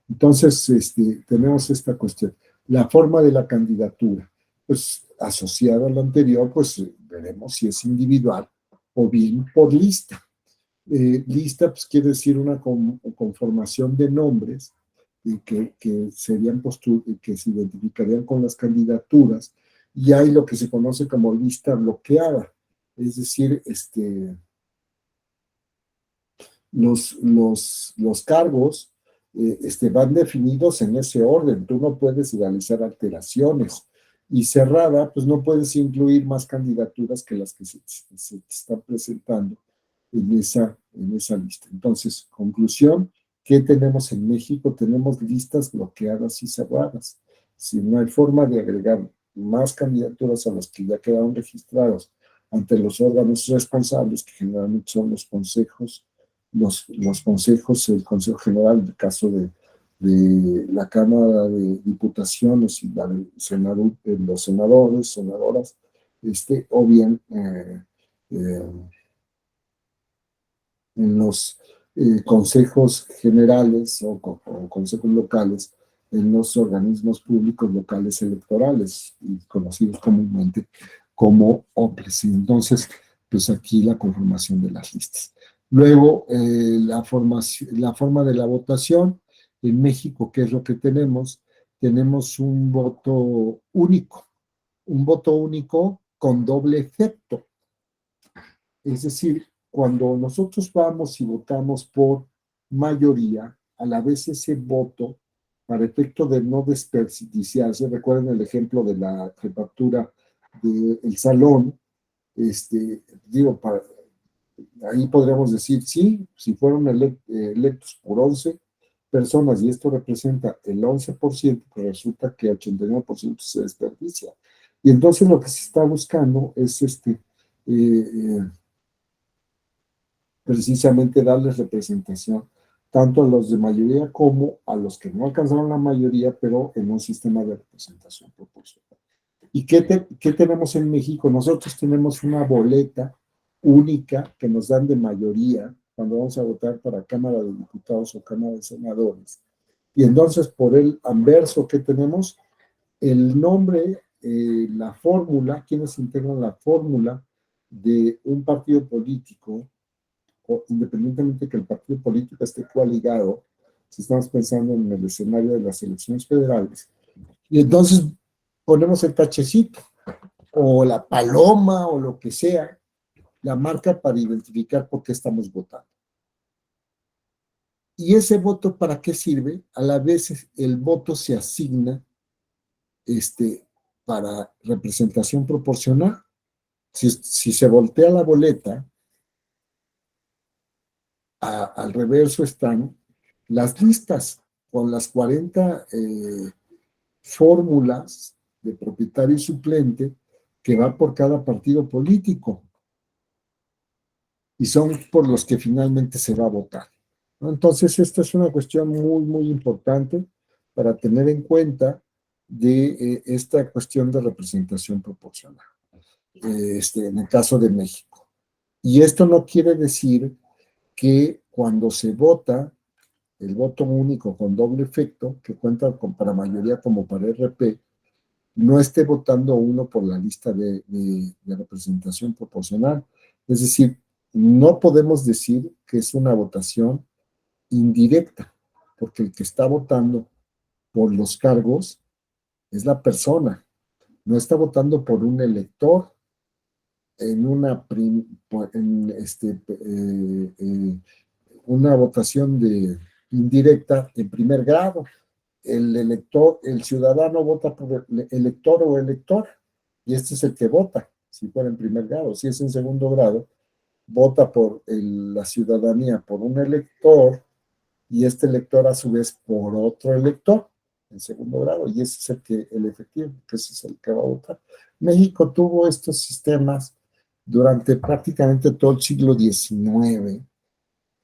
entonces tenemos esta cuestión. La forma de la candidatura, pues asociada a lo anterior, pues veremos si es individual o bien por lista. Lista, pues quiere decir una conformación de nombres que que se identificarían con las candidaturas, y hay lo que se conoce como lista bloqueada, es decir, los cargos van definidos en ese orden, tú no puedes realizar alteraciones, y cerrada, pues no puedes incluir más candidaturas que las que se están presentando en esa lista. Entonces, conclusión, ¿qué tenemos en México? Tenemos listas bloqueadas y cerradas. Si no hay forma de agregar más candidaturas a las que ya quedaron registrados ante los órganos responsables, que generalmente son los consejos, el Consejo General, en el caso de la Cámara de Diputaciones y la de los senadores, senadoras, o bien en los consejos generales o consejos locales, en los organismos públicos locales electorales, y conocidos comúnmente como OPLES. Entonces, pues aquí la conformación de las listas. Luego, la forma de la votación. En México, ¿qué es lo que tenemos? Tenemos un voto único con doble efecto. Es decir, cuando nosotros vamos y votamos por mayoría, a la vez ese voto, para efecto de no desperdiciarse, recuerden el ejemplo de la jefatura del salón, ahí podríamos decir, sí, si fueron electos por 11 personas y esto representa el 11%, pues resulta que el 89% se desperdicia. Y entonces lo que se está buscando es precisamente darles representación tanto a los de mayoría como a los que no alcanzaron la mayoría, pero en un sistema de representación proporcional. ¿Y qué tenemos en México? Nosotros tenemos una boleta única que nos dan de mayoría cuando vamos a votar para Cámara de Diputados o Cámara de Senadores. Y entonces, por el anverso, ¿qué tenemos? El nombre, la fórmula, quienes integran la fórmula de un partido político, o independientemente que el partido político esté coaligado, si estamos pensando en el escenario de las elecciones federales. Y entonces ponemos el tachecito, o la paloma, o lo que sea, la marca para identificar por qué estamos votando. ¿Y ese voto para qué sirve? A la vez el voto se asigna para representación proporcional. Si se voltea la boleta, al reverso están las listas con las 40 fórmulas de propietario y suplente que va por cada partido político y son por los que finalmente se va a votar, ¿no? Entonces, esta es una cuestión muy, muy importante para tener en cuenta de esta cuestión de representación proporcional, en el caso de México. Y esto no quiere decir que cuando se vota el voto único con doble efecto, que cuenta para mayoría como para RP, no esté votando uno por la lista de representación proporcional. Es decir, no podemos decir que es una votación indirecta, porque el que está votando por los cargos es la persona, no está votando por un elector en una votación indirecta en primer grado. El elector, el ciudadano vota por el elector o elector, y este es el que vota, si fuera en primer grado. Si es en segundo grado, vota por la ciudadanía por un elector, y este elector a su vez por otro elector en segundo grado, y ese es el efectivo, que ese es el que va a votar. México tuvo estos sistemas durante prácticamente todo el siglo XIX,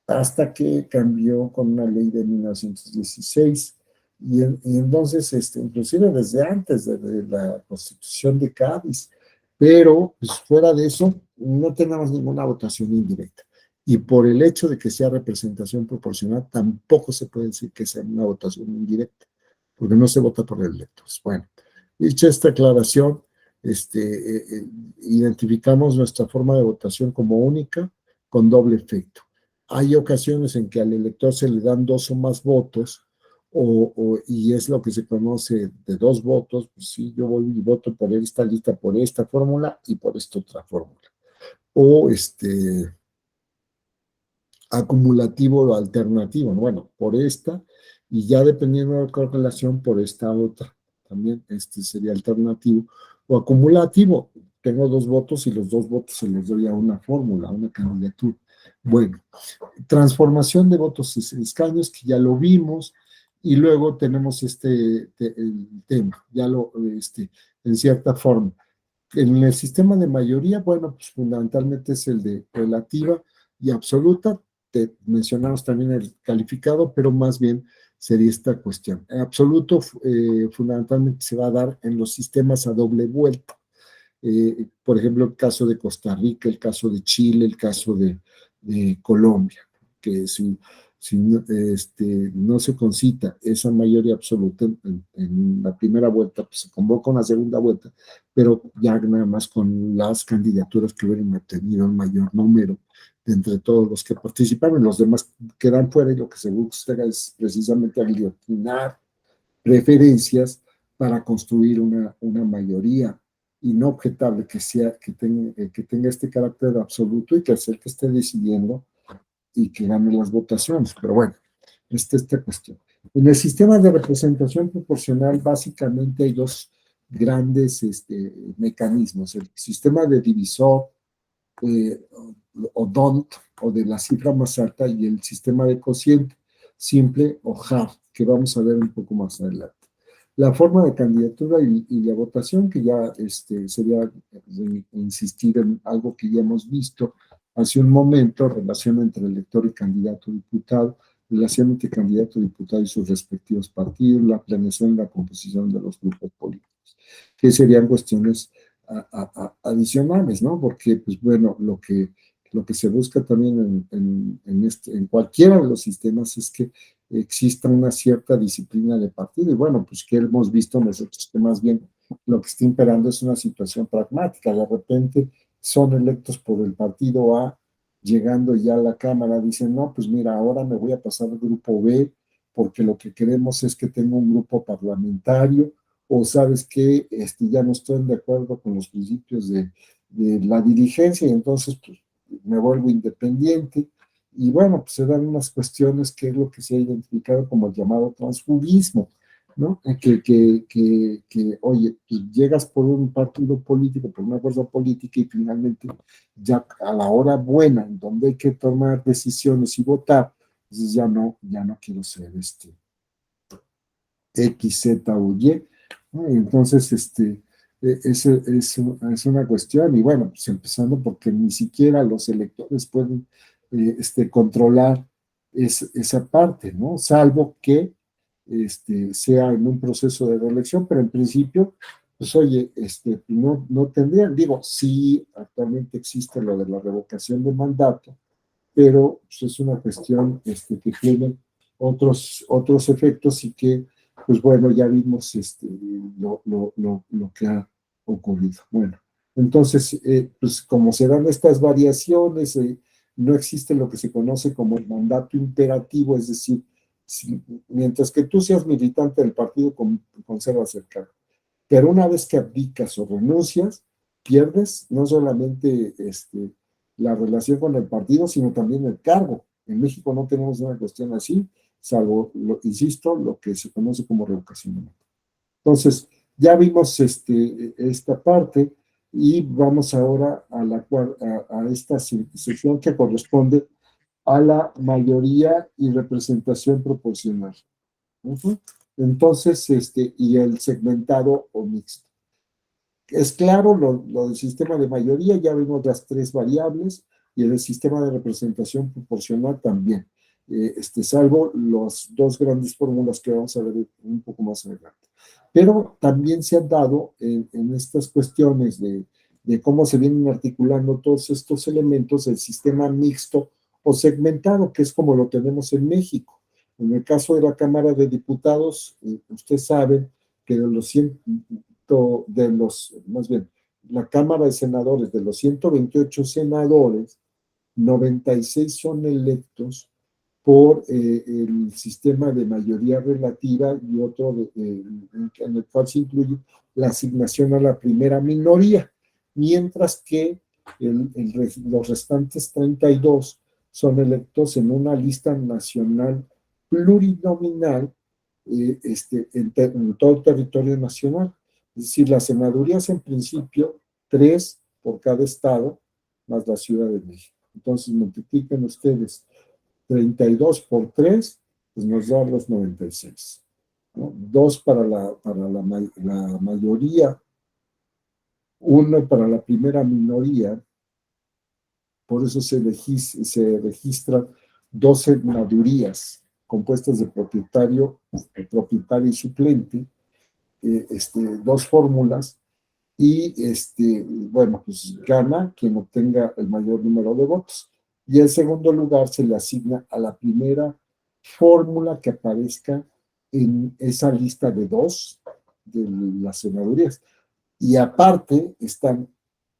hasta que cambió con una ley de 1916, y entonces, inclusive desde antes de la Constitución de Cádiz, pero pues, fuera de eso, no tenemos ninguna votación indirecta. Y por el hecho de que sea representación proporcional, tampoco se puede decir que sea una votación indirecta, porque no se vota por electores. Bueno, dicha esta aclaración, identificamos nuestra forma de votación como única, con doble efecto. Hay ocasiones en que al elector se le dan 2 o más votos, y es lo que se conoce de 2 votos. Pues sí, yo voy y voto por esta lista, por esta fórmula y por esta otra fórmula. O acumulativo o alternativo, bueno, por esta, y ya dependiendo de la correlación, por esta otra. También sería alternativo o acumulativo. Tengo 2 votos y los 2 votos se los doy a una fórmula, a una candidatura. Bueno, transformación de votos y escaños, que ya lo vimos, y luego tenemos el tema, ya en cierta forma. En el sistema de mayoría, bueno, pues fundamentalmente es el de relativa y absoluta. Te mencionamos también el calificado, pero más bien sería esta cuestión. En absoluto, fundamentalmente se va a dar en los sistemas a doble vuelta. Por ejemplo, el caso de Costa Rica, el caso de Chile, el caso de Colombia, que si no se concita esa mayoría absoluta en la primera vuelta, pues se convoca una segunda vuelta, pero ya nada más con las candidaturas que hubieran obtenido el mayor número de entre todos los que participaron. Los demás quedan fuera, y lo que se busca es precisamente aglutinar preferencias para construir una mayoría inobjetable que tenga este carácter absoluto y que sea el que esté decidiendo y que gane las votaciones. Pero bueno, esta cuestión. En el sistema de representación proporcional, básicamente hay 2 grandes mecanismos: el sistema de divisor o DONT, o de la cifra más alta, y el sistema de cociente simple o HAR, que vamos a ver un poco más adelante. La forma de candidatura y la votación, que ya sería insistir en algo que ya hemos visto hace un momento: relación entre elector y candidato diputado, relación entre candidato diputado y sus respectivos partidos, la planeación y la composición de los grupos políticos, que serían cuestiones adicionales, ¿no? Porque, pues bueno, lo que se busca también en cualquiera de los sistemas es que exista una cierta disciplina de partido. Y bueno, pues que hemos visto nosotros que más bien lo que está imperando es una situación pragmática. De repente son electos por el partido A, llegando ya a la Cámara, dicen, no, pues mira, ahora me voy a pasar al grupo B, porque lo que queremos es que tenga un grupo parlamentario, o sabes que ya no estoy de acuerdo con los principios de la dirigencia, y entonces pues, me vuelvo independiente. Y bueno, pues se dan unas cuestiones que es lo que se ha identificado como el llamado transfugismo, ¿no? Oye, pues llegas por un partido político, por una fuerza política, y finalmente ya a la hora buena, en donde hay que tomar decisiones y votar, entonces ya no quiero ser X, Z o Y, ¿no? Entonces, es una cuestión, y bueno, pues empezando porque ni siquiera los electores pueden controlar esa parte, ¿no? Salvo que sea en un proceso de reelección, pero en principio, pues oye, no tendrían, digo, sí, actualmente existe lo de la revocación de mandato, pero pues, es una cuestión que tiene otros efectos y que, pues bueno, ya vimos lo que ha ocurrido. Bueno, entonces, pues como se dan estas variaciones, no existe lo que se conoce como el mandato imperativo, es decir, mientras que tú seas militante del partido, conservas el cargo. Pero una vez que abdicas o renuncias, pierdes no solamente la relación con el partido, sino también el cargo. En México no tenemos una cuestión así, salvo, insisto, lo que se conoce como revocación de mandato. Entonces, ya vimos esta parte y vamos ahora a esta sección que corresponde a la mayoría y representación proporcional. Entonces, y el segmentado o mixto. Es claro lo del sistema de mayoría, ya vimos las 3 variables, y en el sistema de representación proporcional también, salvo las 2 grandes fórmulas que vamos a ver un poco más adelante. Pero también se han dado en estas cuestiones de cómo se vienen articulando todos estos elementos el sistema mixto o segmentado, que es como lo tenemos en México. En el caso de la Cámara de Diputados, ustedes saben que más bien, la Cámara de Senadores, de los 128 senadores, 96 son electos por el sistema de mayoría relativa y otro en el cual se incluye la asignación a la primera minoría, mientras que los restantes 32 son electos en una lista nacional plurinominal en todo el territorio nacional. Es decir, las senadurías en principio, 3 por cada estado, más la Ciudad de México. Entonces multipliquen ustedes 32 por 3, pues nos da los 96. ¿No? 2 para la mayoría, 1 para la primera minoría. Por eso se registran 2 senadurías compuestas de propietario y suplente, 2 fórmulas, y bueno, pues gana quien obtenga el mayor número de votos. Y en segundo lugar se le asigna a la primera fórmula que aparezca en esa lista de 2 de las senadurías. Y aparte están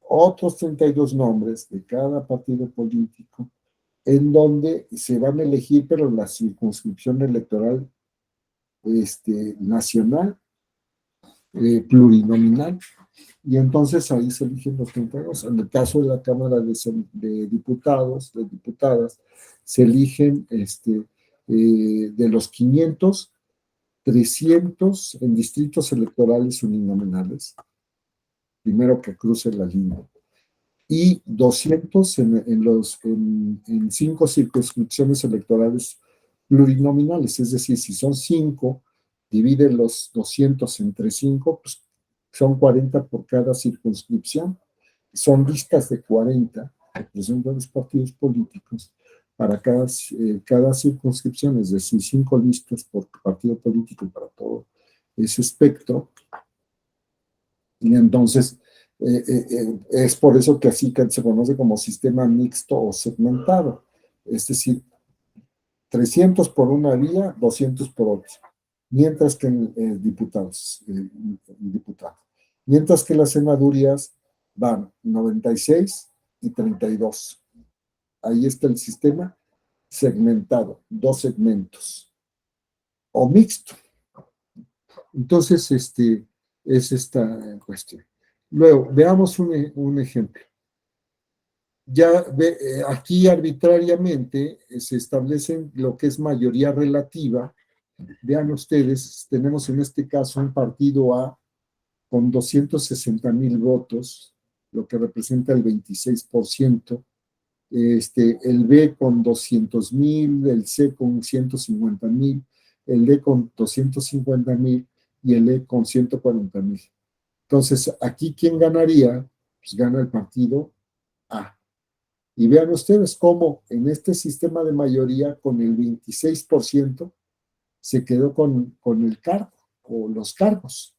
otros 32 nombres de cada partido político en donde se van a elegir, pero la circunscripción electoral nacional, plurinominal, y entonces ahí se eligen los 32. En el caso de la Cámara de Diputados, de Diputadas, se eligen de los 500, 300 en distritos electorales uninominales, primero que cruce la línea, y 200 en 5 circunscripciones electorales plurinominales, es decir, si son 5, divide los 200 entre 5, pues son 40 por cada circunscripción, son listas de 40, representan los partidos políticos para cada circunscripción, es decir, 5 listas por partido político para todo ese espectro, y entonces es por eso que así se conoce como sistema mixto o segmentado, es decir, 300 por una vía, 200 por otra, mientras que diputados. Mientras que las senadurías van 96 y 32. Ahí está el sistema segmentado, 2 segmentos, o mixto. Entonces, es esta cuestión. Luego, veamos un ejemplo. Ya aquí arbitrariamente se establece lo que es mayoría relativa. Vean ustedes, tenemos en este caso un partido A con 260,000 votos, lo que representa el 26%, el B con 200,000, el C con 150,000, el D con 250,000, y el E con 140,000. Entonces, aquí, ¿quién ganaría? Pues gana el partido A. Y vean ustedes cómo en este sistema de mayoría, con el 26%, se quedó con el cargo o los cargos,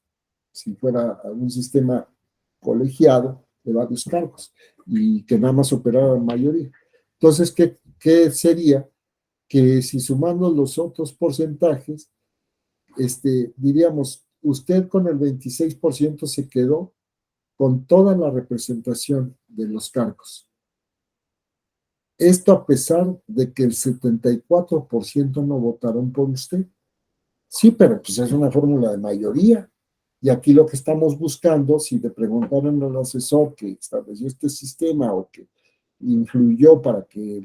si fuera un sistema colegiado de varios cargos y que nada más operaba en mayoría. Entonces, ¿qué sería? Que si sumando los otros porcentajes, diríamos, usted con el 26% se quedó con toda la representación de los cargos. Esto a pesar de que el 74% no votaron por usted. Sí, pero pues es una fórmula de mayoría. Y aquí lo que estamos buscando, si le preguntaran al asesor que estableció este sistema o que influyó para que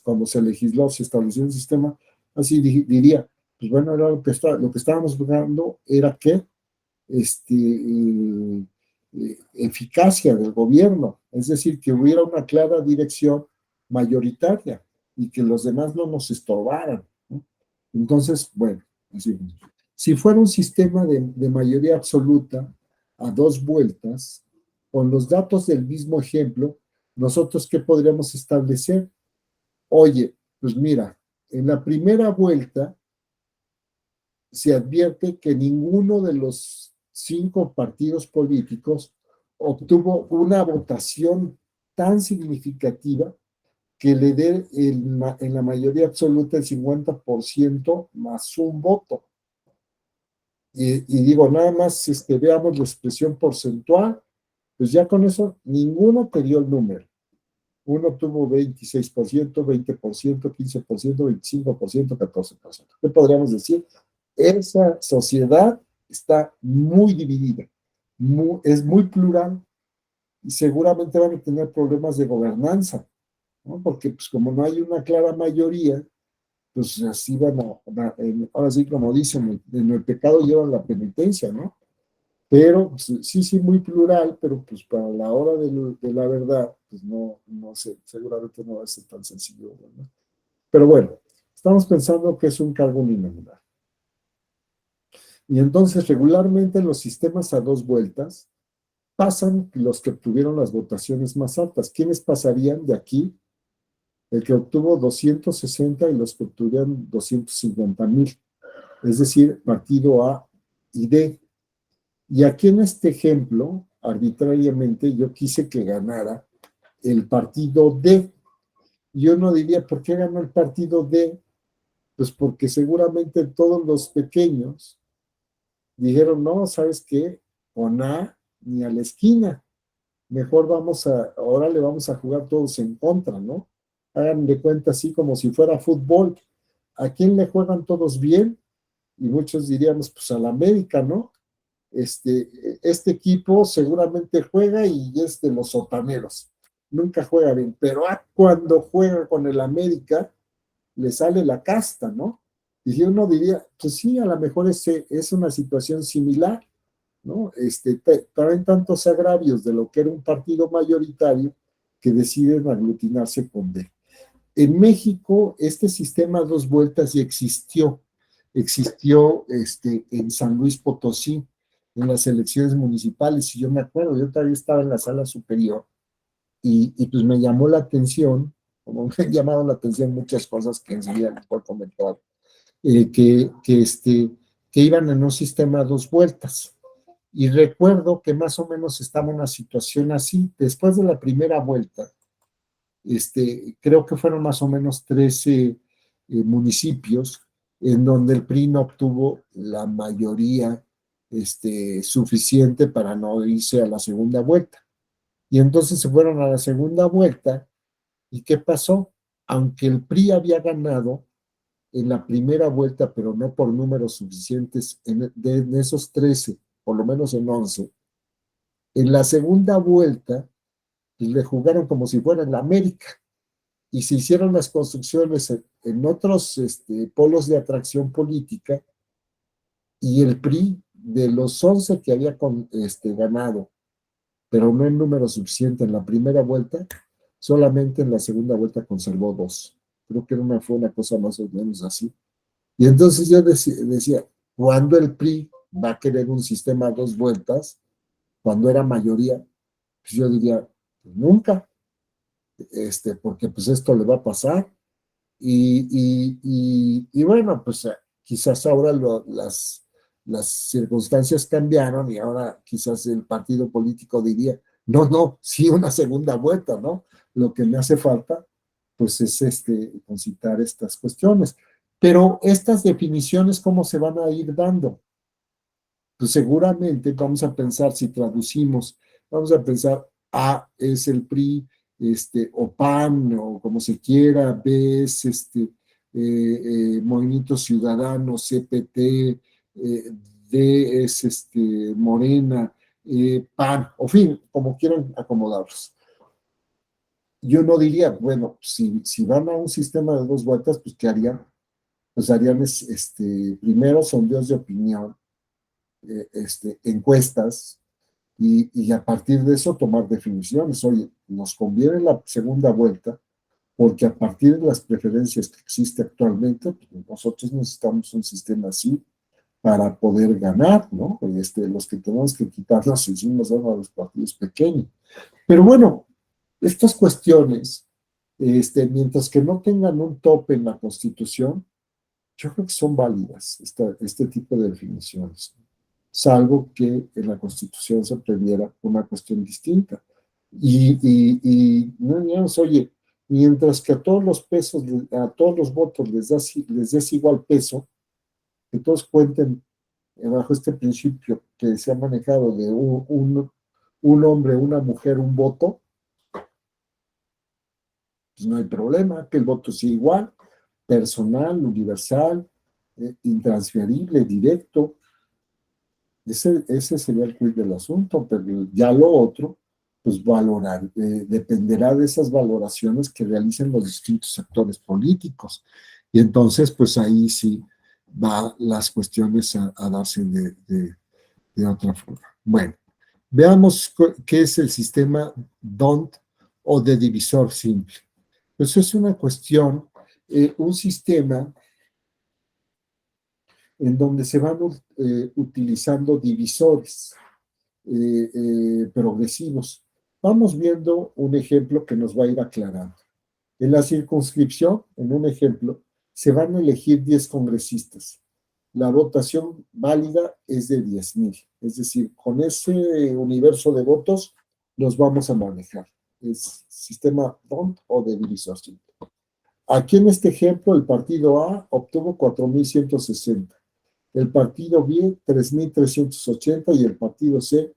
cuando se legisló se estableció un sistema, así diría, pues bueno, era lo que estábamos buscando era que eficacia del gobierno, es decir, que hubiera una clara dirección mayoritaria y que los demás no nos estorbaran, ¿no? Entonces, bueno, así. Si fuera un sistema de mayoría absoluta a 2 vueltas, con los datos del mismo ejemplo, nosotros ¿qué podríamos establecer? Oye, pues mira, en la primera vuelta se advierte que ninguno de los 5 partidos políticos obtuvo una votación tan significativa que le dé en la mayoría absoluta el 50% más un voto. Y digo, nada más veamos la expresión porcentual, pues ya con eso ninguno te dio el número. Uno tuvo 26%, 20%, 15%, 25%, 14%. ¿Qué podríamos decir? Esa sociedad está muy dividida, es muy plural y seguramente van a tener problemas de gobernanza, ¿no? Porque pues como no hay una clara mayoría, pues así ahora sí como dicen, en el pecado llevan la penitencia, ¿no? Pero pues, sí, muy plural, pero pues para la hora de la verdad, pues no sé, seguramente no va a ser tan sencillo, ¿no? Pero bueno, estamos pensando que es un cargo uninominal. Y entonces regularmente los sistemas a 2 vueltas pasan los que obtuvieron las votaciones más altas. ¿Quiénes pasarían de aquí? El que obtuvo 260 y los que obtuvieron 250,000. Es decir, partido A y D. Y aquí en este ejemplo, arbitrariamente, yo quise que ganara el partido D. Yo no diría, ¿por qué ganó el partido D? Pues porque seguramente todos los pequeños dijeron, no, ¿sabes qué? Con A ni a la esquina. Mejor ahora le vamos a jugar todos en contra, ¿no? Hagan de cuenta así como si fuera fútbol. ¿A quién le juegan todos bien? Y muchos diríamos, pues a la América, ¿no? Este equipo seguramente juega y es de los sotaneros. Nunca juega bien, pero cuando juega con el América, le sale la casta, ¿no? Y uno diría, pues sí, a lo mejor es una situación similar, ¿no? Traen tantos agravios de lo que era un partido mayoritario que deciden aglutinarse con D. En México, este sistema 2 vueltas ya existió en San Luis Potosí, en las elecciones municipales, y yo me acuerdo, yo todavía estaba en la sala superior, y pues me llamó la atención, como me han llamado la atención muchas cosas que enseguida les puedo comentar, que iban en un sistema 2 vueltas. Y recuerdo que más o menos estaba una situación así. Después de la primera vuelta, creo que fueron más o menos 13 municipios en donde el PRI no obtuvo la mayoría suficiente para no irse a la segunda vuelta. Y entonces se fueron a la segunda vuelta. ¿Y qué pasó? Aunque el PRI había ganado en la primera vuelta, pero no por números suficientes, en esos 13, por lo menos en 11, en la segunda vuelta le jugaron como si fuera en la América y se hicieron las construcciones en otros polos de atracción política y el PRI, de los 11 que había ganado, pero no en número suficiente en la primera vuelta, solamente en la segunda vuelta conservó 2. Creo que fue una cosa más o menos así. Y entonces yo decía, cuando el PRI va a querer un sistema a 2 vueltas cuando era mayoría, pues yo diría, pues nunca, porque pues esto le va a pasar. Y bueno, pues quizás ahora las circunstancias cambiaron y ahora quizás el partido político diría, no, sí una segunda vuelta, ¿no? Lo que me hace falta, pues es concitar estas cuestiones. Pero estas definiciones, ¿cómo se van a ir dando? Pues seguramente vamos a pensar, si traducimos, vamos a pensar, A es el PRI, o PAN, o como se quiera, B es Movimiento Ciudadano, CPT, D es Morena, PAN, o fin, como quieran acomodarlos. Yo no diría, bueno, si van a un sistema de 2 vueltas, pues ¿qué harían? Pues harían primero sondeos de opinión, encuestas, y a partir de eso tomar definiciones. Oye, nos conviene la segunda vuelta porque a partir de las preferencias que existe actualmente, pues nosotros necesitamos un sistema así para poder ganar, ¿no? Los que tenemos que quitarnos encima son a los partidos pequeños. Pero bueno, estas cuestiones, mientras que no tengan un tope en la Constitución, yo creo que son válidas este tipo de definiciones, salvo que en la Constitución se previera una cuestión distinta. No, oye, mientras que a todos los pesos, a todos los votos les des igual peso, que todos cuenten bajo este principio que se ha manejado de un hombre, una mujer, un voto, pues no hay problema, que el voto sea igual, personal, universal, intransferible, directo. Ese sería el quid del asunto, pero ya lo otro, pues valorar, dependerá de esas valoraciones que realicen los distintos actores políticos. Y entonces, pues ahí sí va las cuestiones a darse de otra forma. Bueno, veamos qué es el sistema DONT o de divisor simple. Pues es una cuestión, un sistema en donde se van utilizando divisores progresivos. Vamos viendo un ejemplo que nos va a ir aclarando. En la circunscripción, en un ejemplo, se van a elegir 10 congresistas. La votación válida es de 10,000. Es decir, con ese universo de votos los vamos a manejar. Es sistema DONT o de divisor simple. Aquí en este ejemplo, el partido A obtuvo 4,160. El partido B, 3,380 y el partido C,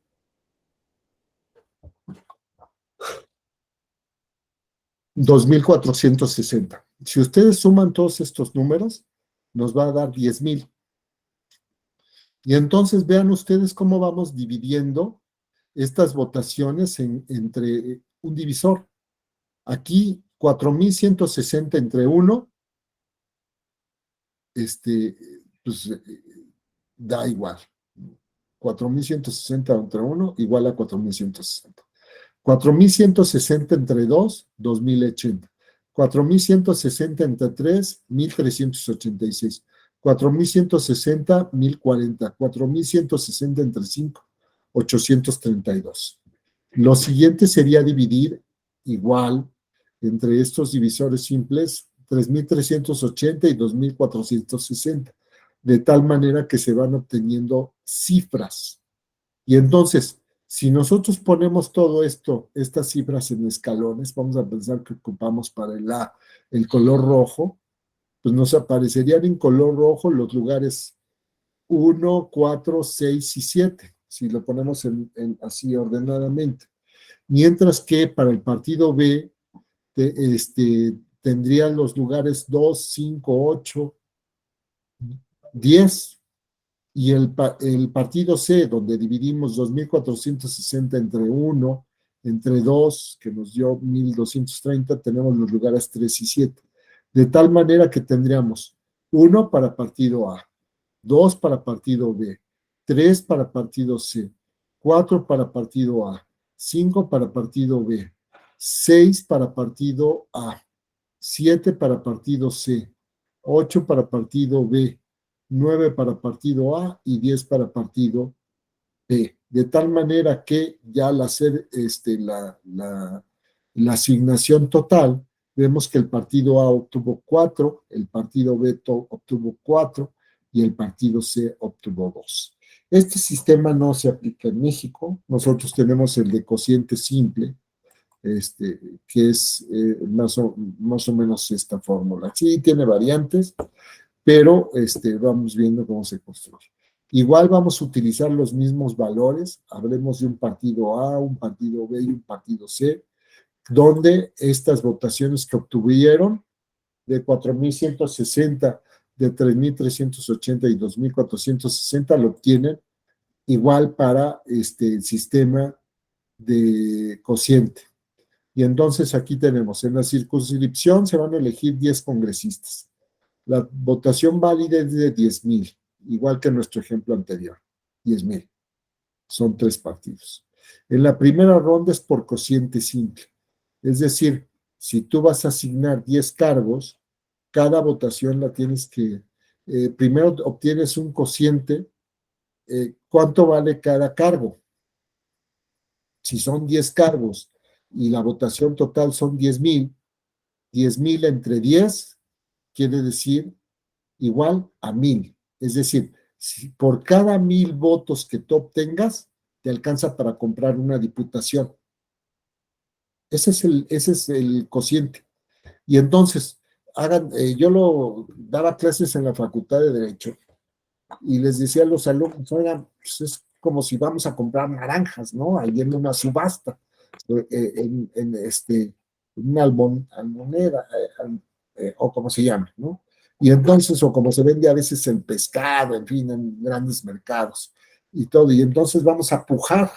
2,460. Si ustedes suman todos estos números, nos va a dar 10,000. Y entonces vean ustedes cómo vamos dividiendo estas votaciones entre un divisor. Aquí, 4,160 entre 1, pues da igual. 4,160 entre 1 igual a 4,160. 4,160 entre 2, 2,080. 4,160 entre 3, 1,386. 4,160, 1,040. 4,160 entre 5, 832. Lo siguiente sería dividir igual entre estos divisores simples, 3,380 y 2,460, de tal manera que se van obteniendo cifras. Y entonces, si nosotros ponemos todo esto, estas cifras en escalones, vamos a pensar que ocupamos para el color rojo, pues nos aparecerían en color rojo los lugares 1, 4, 6 y 7, si lo ponemos así ordenadamente. Mientras que para el partido B, tendrían los lugares 2, 5, 8, 10, y el partido C, donde dividimos 2,460 entre 1, entre 2, que nos dio 1,230, tenemos los lugares 3 y 7. De tal manera que tendríamos 1 para partido A, 2 para partido B, 3 para partido C, 4 para partido A, 5 para partido B, 6 para partido A, 7 para partido C, 8 para partido B, 9 para partido A y 10 para partido B. De tal manera que ya al hacer la asignación total, vemos que el partido A obtuvo 4, el partido B obtuvo 4 y el partido C obtuvo 2. Este sistema no se aplica en México. Nosotros tenemos el de cociente simple, que es más o menos esta fórmula. Sí, tiene variantes, pero vamos viendo cómo se construye. Igual vamos a utilizar los mismos valores. Hablemos de un partido A, un partido B y un partido C, donde estas votaciones que obtuvieron de 4,160, de 3,380 y 2,460 lo obtienen igual para el sistema de cociente. Y entonces aquí tenemos, en la circunscripción se van a elegir 10 congresistas. La votación válida es de 10,000, igual que en nuestro ejemplo anterior, 10,000. Son 3 partidos. En la primera ronda es por cociente simple. Es decir, si tú vas a asignar 10 cargos, cada votación la tienes que, primero obtienes un cociente, ¿cuánto vale cada cargo? Si son 10 cargos y la votación total son 10,000, 10,000 entre 10 quiere decir igual a 1,000. Es decir, si por cada 1,000 votos que tú obtengas, te alcanza para comprar una diputación. Ese es el cociente. Y entonces, yo daba clases en la Facultad de Derecho y les decía a los alumnos, oigan, pues es como si vamos a comprar naranjas, ¿no? Ahí en una subasta, en una almoneda, o como se llama, ¿no? Y entonces, o como se vende a veces el pescado, en fin, en grandes mercados y todo. Y entonces vamos a pujar.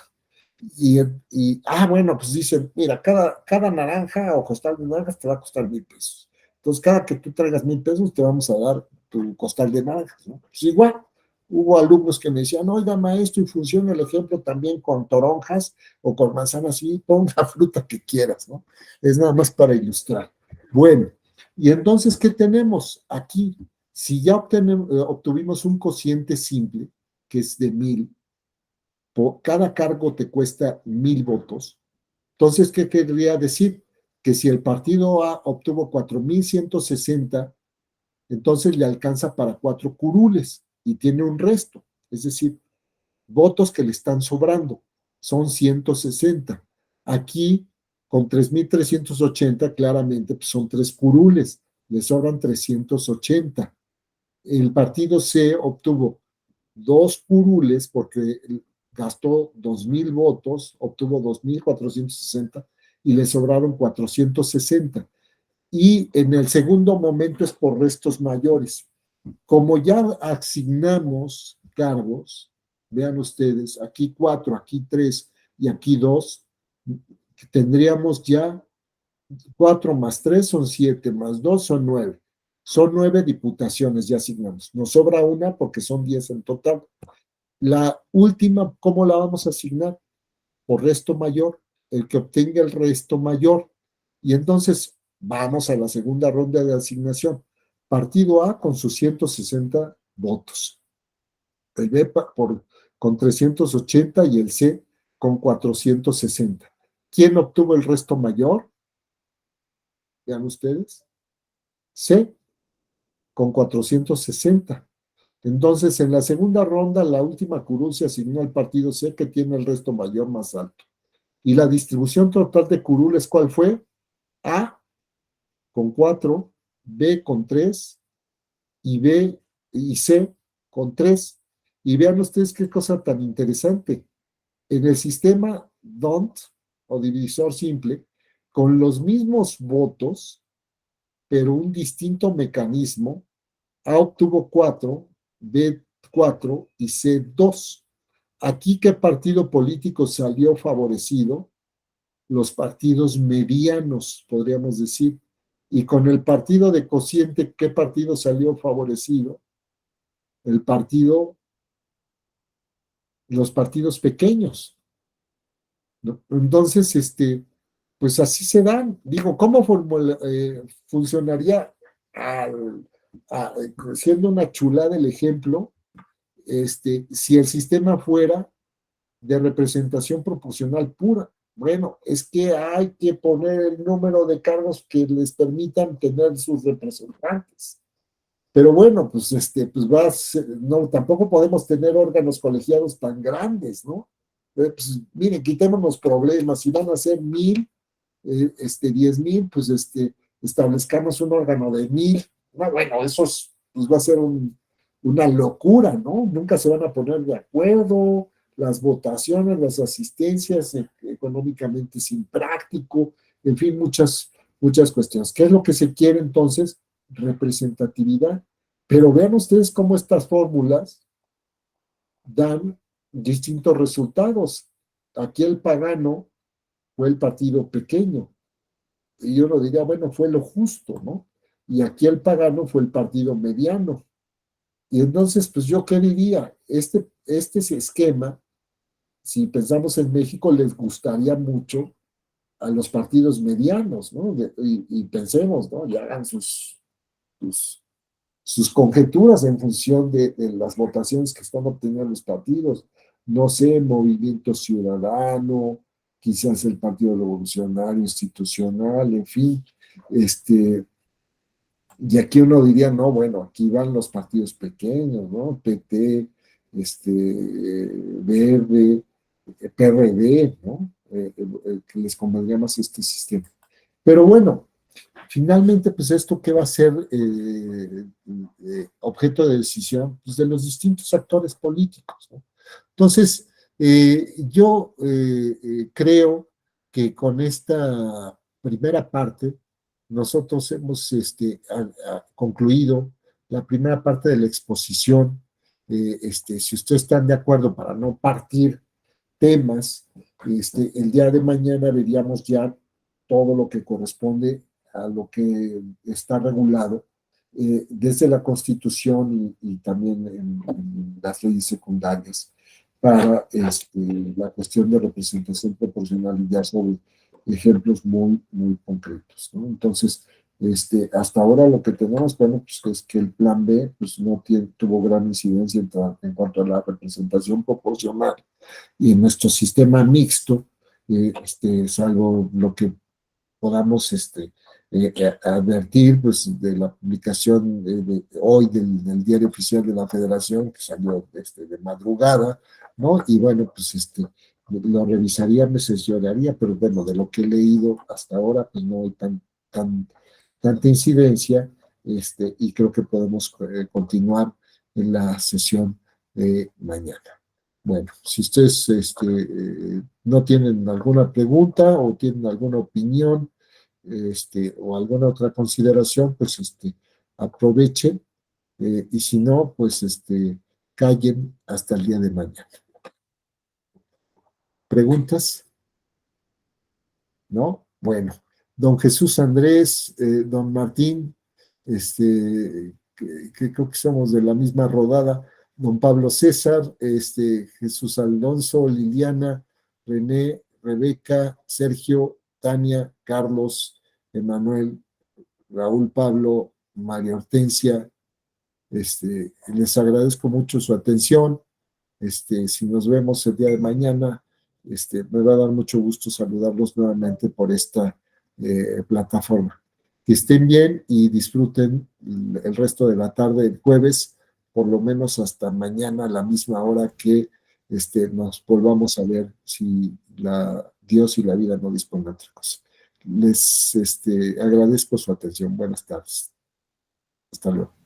Bueno, pues dicen, mira, cada naranja o costal de naranjas te va a costar 1,000 pesos. Entonces, cada que tú traigas 1,000 pesos, te vamos a dar tu costal de naranjas, ¿no? Pues igual, hubo alumnos que me decían, oiga, maestro, y funciona el ejemplo también con toronjas o con manzanas, y pon la fruta que quieras, ¿no? Es nada más para ilustrar. Bueno, y entonces, ¿qué tenemos aquí? Si ya obtuvimos un cociente simple, que es de 1,000, cada cargo te cuesta 1,000 votos. Entonces, ¿qué querría decir? Que si el partido A obtuvo 4,160, entonces le alcanza para 4 curules y tiene un resto, es decir, votos que le están sobrando, son 160. Aquí, con 3,380, claramente pues son 3 curules, le sobran 380. El partido C obtuvo 2 curules porque gastó 2,000 votos, obtuvo 2,460 y le sobraron 460. Y en el segundo momento es por restos mayores. Como ya asignamos cargos, vean ustedes, aquí 4, aquí 3 y aquí 2, tendríamos ya 4 más 3 son 7, más 2 son 9. Son 9 diputaciones ya asignamos. Nos sobra una porque son 10 en total. La última, ¿cómo la vamos a asignar? Por resto mayor, el que obtenga el resto mayor. Y entonces vamos a la segunda ronda de asignación. Partido A con sus 160 votos. El B con 380 y el C con 460. ¿Quién obtuvo el resto mayor? Vean ustedes. C con 460. Entonces, en la segunda ronda, la última curul se asignó al partido C, que tiene el resto mayor más alto. Y la distribución total de curules, ¿cuál fue? A con 4, B con 3 y C con 3. Y vean ustedes qué cosa tan interesante. En el sistema DONT, o divisor simple, con los mismos votos, pero un distinto mecanismo, A obtuvo 4, B 4 y C 2. Aquí, ¿qué partido político salió favorecido? Los partidos medianos, podríamos decir. Y con el partido de cociente, ¿qué partido salió favorecido? Los partidos pequeños, ¿no? Entonces, pues así se dan. Digo, ¿cómo funcionaría siendo una chulada el ejemplo, si el sistema fuera de representación proporcional pura. Bueno, es que hay que poner el número de cargos que les permitan tener sus representantes. Pero bueno, pues, no, tampoco podemos tener órganos colegiados tan grandes, ¿no? Pues, miren, quitémonos problemas, si van a ser 1,000, 10,000, pues, establezcamos un órgano de 1,000. No, bueno, eso pues, va a ser una locura, ¿no? Nunca se van a poner de acuerdo, las votaciones, las asistencias, económicamente es impráctico, en fin, muchas cuestiones. ¿Qué es lo que se quiere entonces? Representatividad. Pero vean ustedes cómo estas fórmulas dan distintos resultados. Aquí el pagano fue el partido pequeño. Y uno diría, bueno, fue lo justo, ¿no? Y aquí el pagano fue el partido mediano. Y entonces, pues yo qué diría, este esquema, si pensamos en México, les gustaría mucho a los partidos medianos, ¿no? Y pensemos, ¿no? Y hagan sus conjeturas en función de las votaciones que están obteniendo los partidos. No sé, Movimiento Ciudadano, quizás el Partido Revolucionario Institucional, en fin, y aquí uno diría, no, bueno, aquí van los partidos pequeños, ¿no? PT, Verde, PRD, ¿no? Que les convendría más este sistema. Pero bueno, finalmente, pues esto que va a ser objeto de decisión pues, de los distintos actores políticos, ¿no? Entonces, yo creo que con esta primera parte, nosotros hemos concluido la primera parte de la exposición. Si ustedes están de acuerdo para no partir temas, el día de mañana veríamos ya todo lo que corresponde a lo que está regulado desde la Constitución y también en las leyes secundarias para la cuestión de representación proporcional y ya sobre ejemplos muy, muy concretos, ¿no? Entonces, hasta ahora lo que tenemos, bueno, pues es que el plan B pues, no tuvo gran incidencia en cuanto a la representación proporcional y en nuestro sistema mixto, salvo lo que podamos advertir pues, de la publicación hoy del Diario Oficial de la Federación, que salió de madrugada, ¿no? Y bueno, pues lo revisaría, me asesoraría, pero bueno, de lo que he leído hasta ahora, pues no hay tanta incidencia, y creo que podemos continuar en la sesión de mañana. Bueno, si ustedes no tienen alguna pregunta o tienen alguna opinión o alguna otra consideración, pues aprovechen y si no, pues callen hasta el día de mañana. ¿Preguntas? ¿No? Bueno, don Jesús Andrés, don Martín, que creo que somos de la misma rodada, don Pablo César, Jesús Alonso, Liliana, René, Rebeca, Sergio, Tania, Carlos, Emanuel, Raúl Pablo, María Hortensia, les agradezco mucho su atención. Si nos vemos el día de mañana, me va a dar mucho gusto saludarlos nuevamente por esta plataforma. Que estén bien y disfruten el resto de la tarde del jueves, por lo menos hasta mañana a la misma hora que nos volvamos a ver si Dios y la vida no disponen de otra cosa. Les agradezco su atención. Buenas tardes. Hasta luego.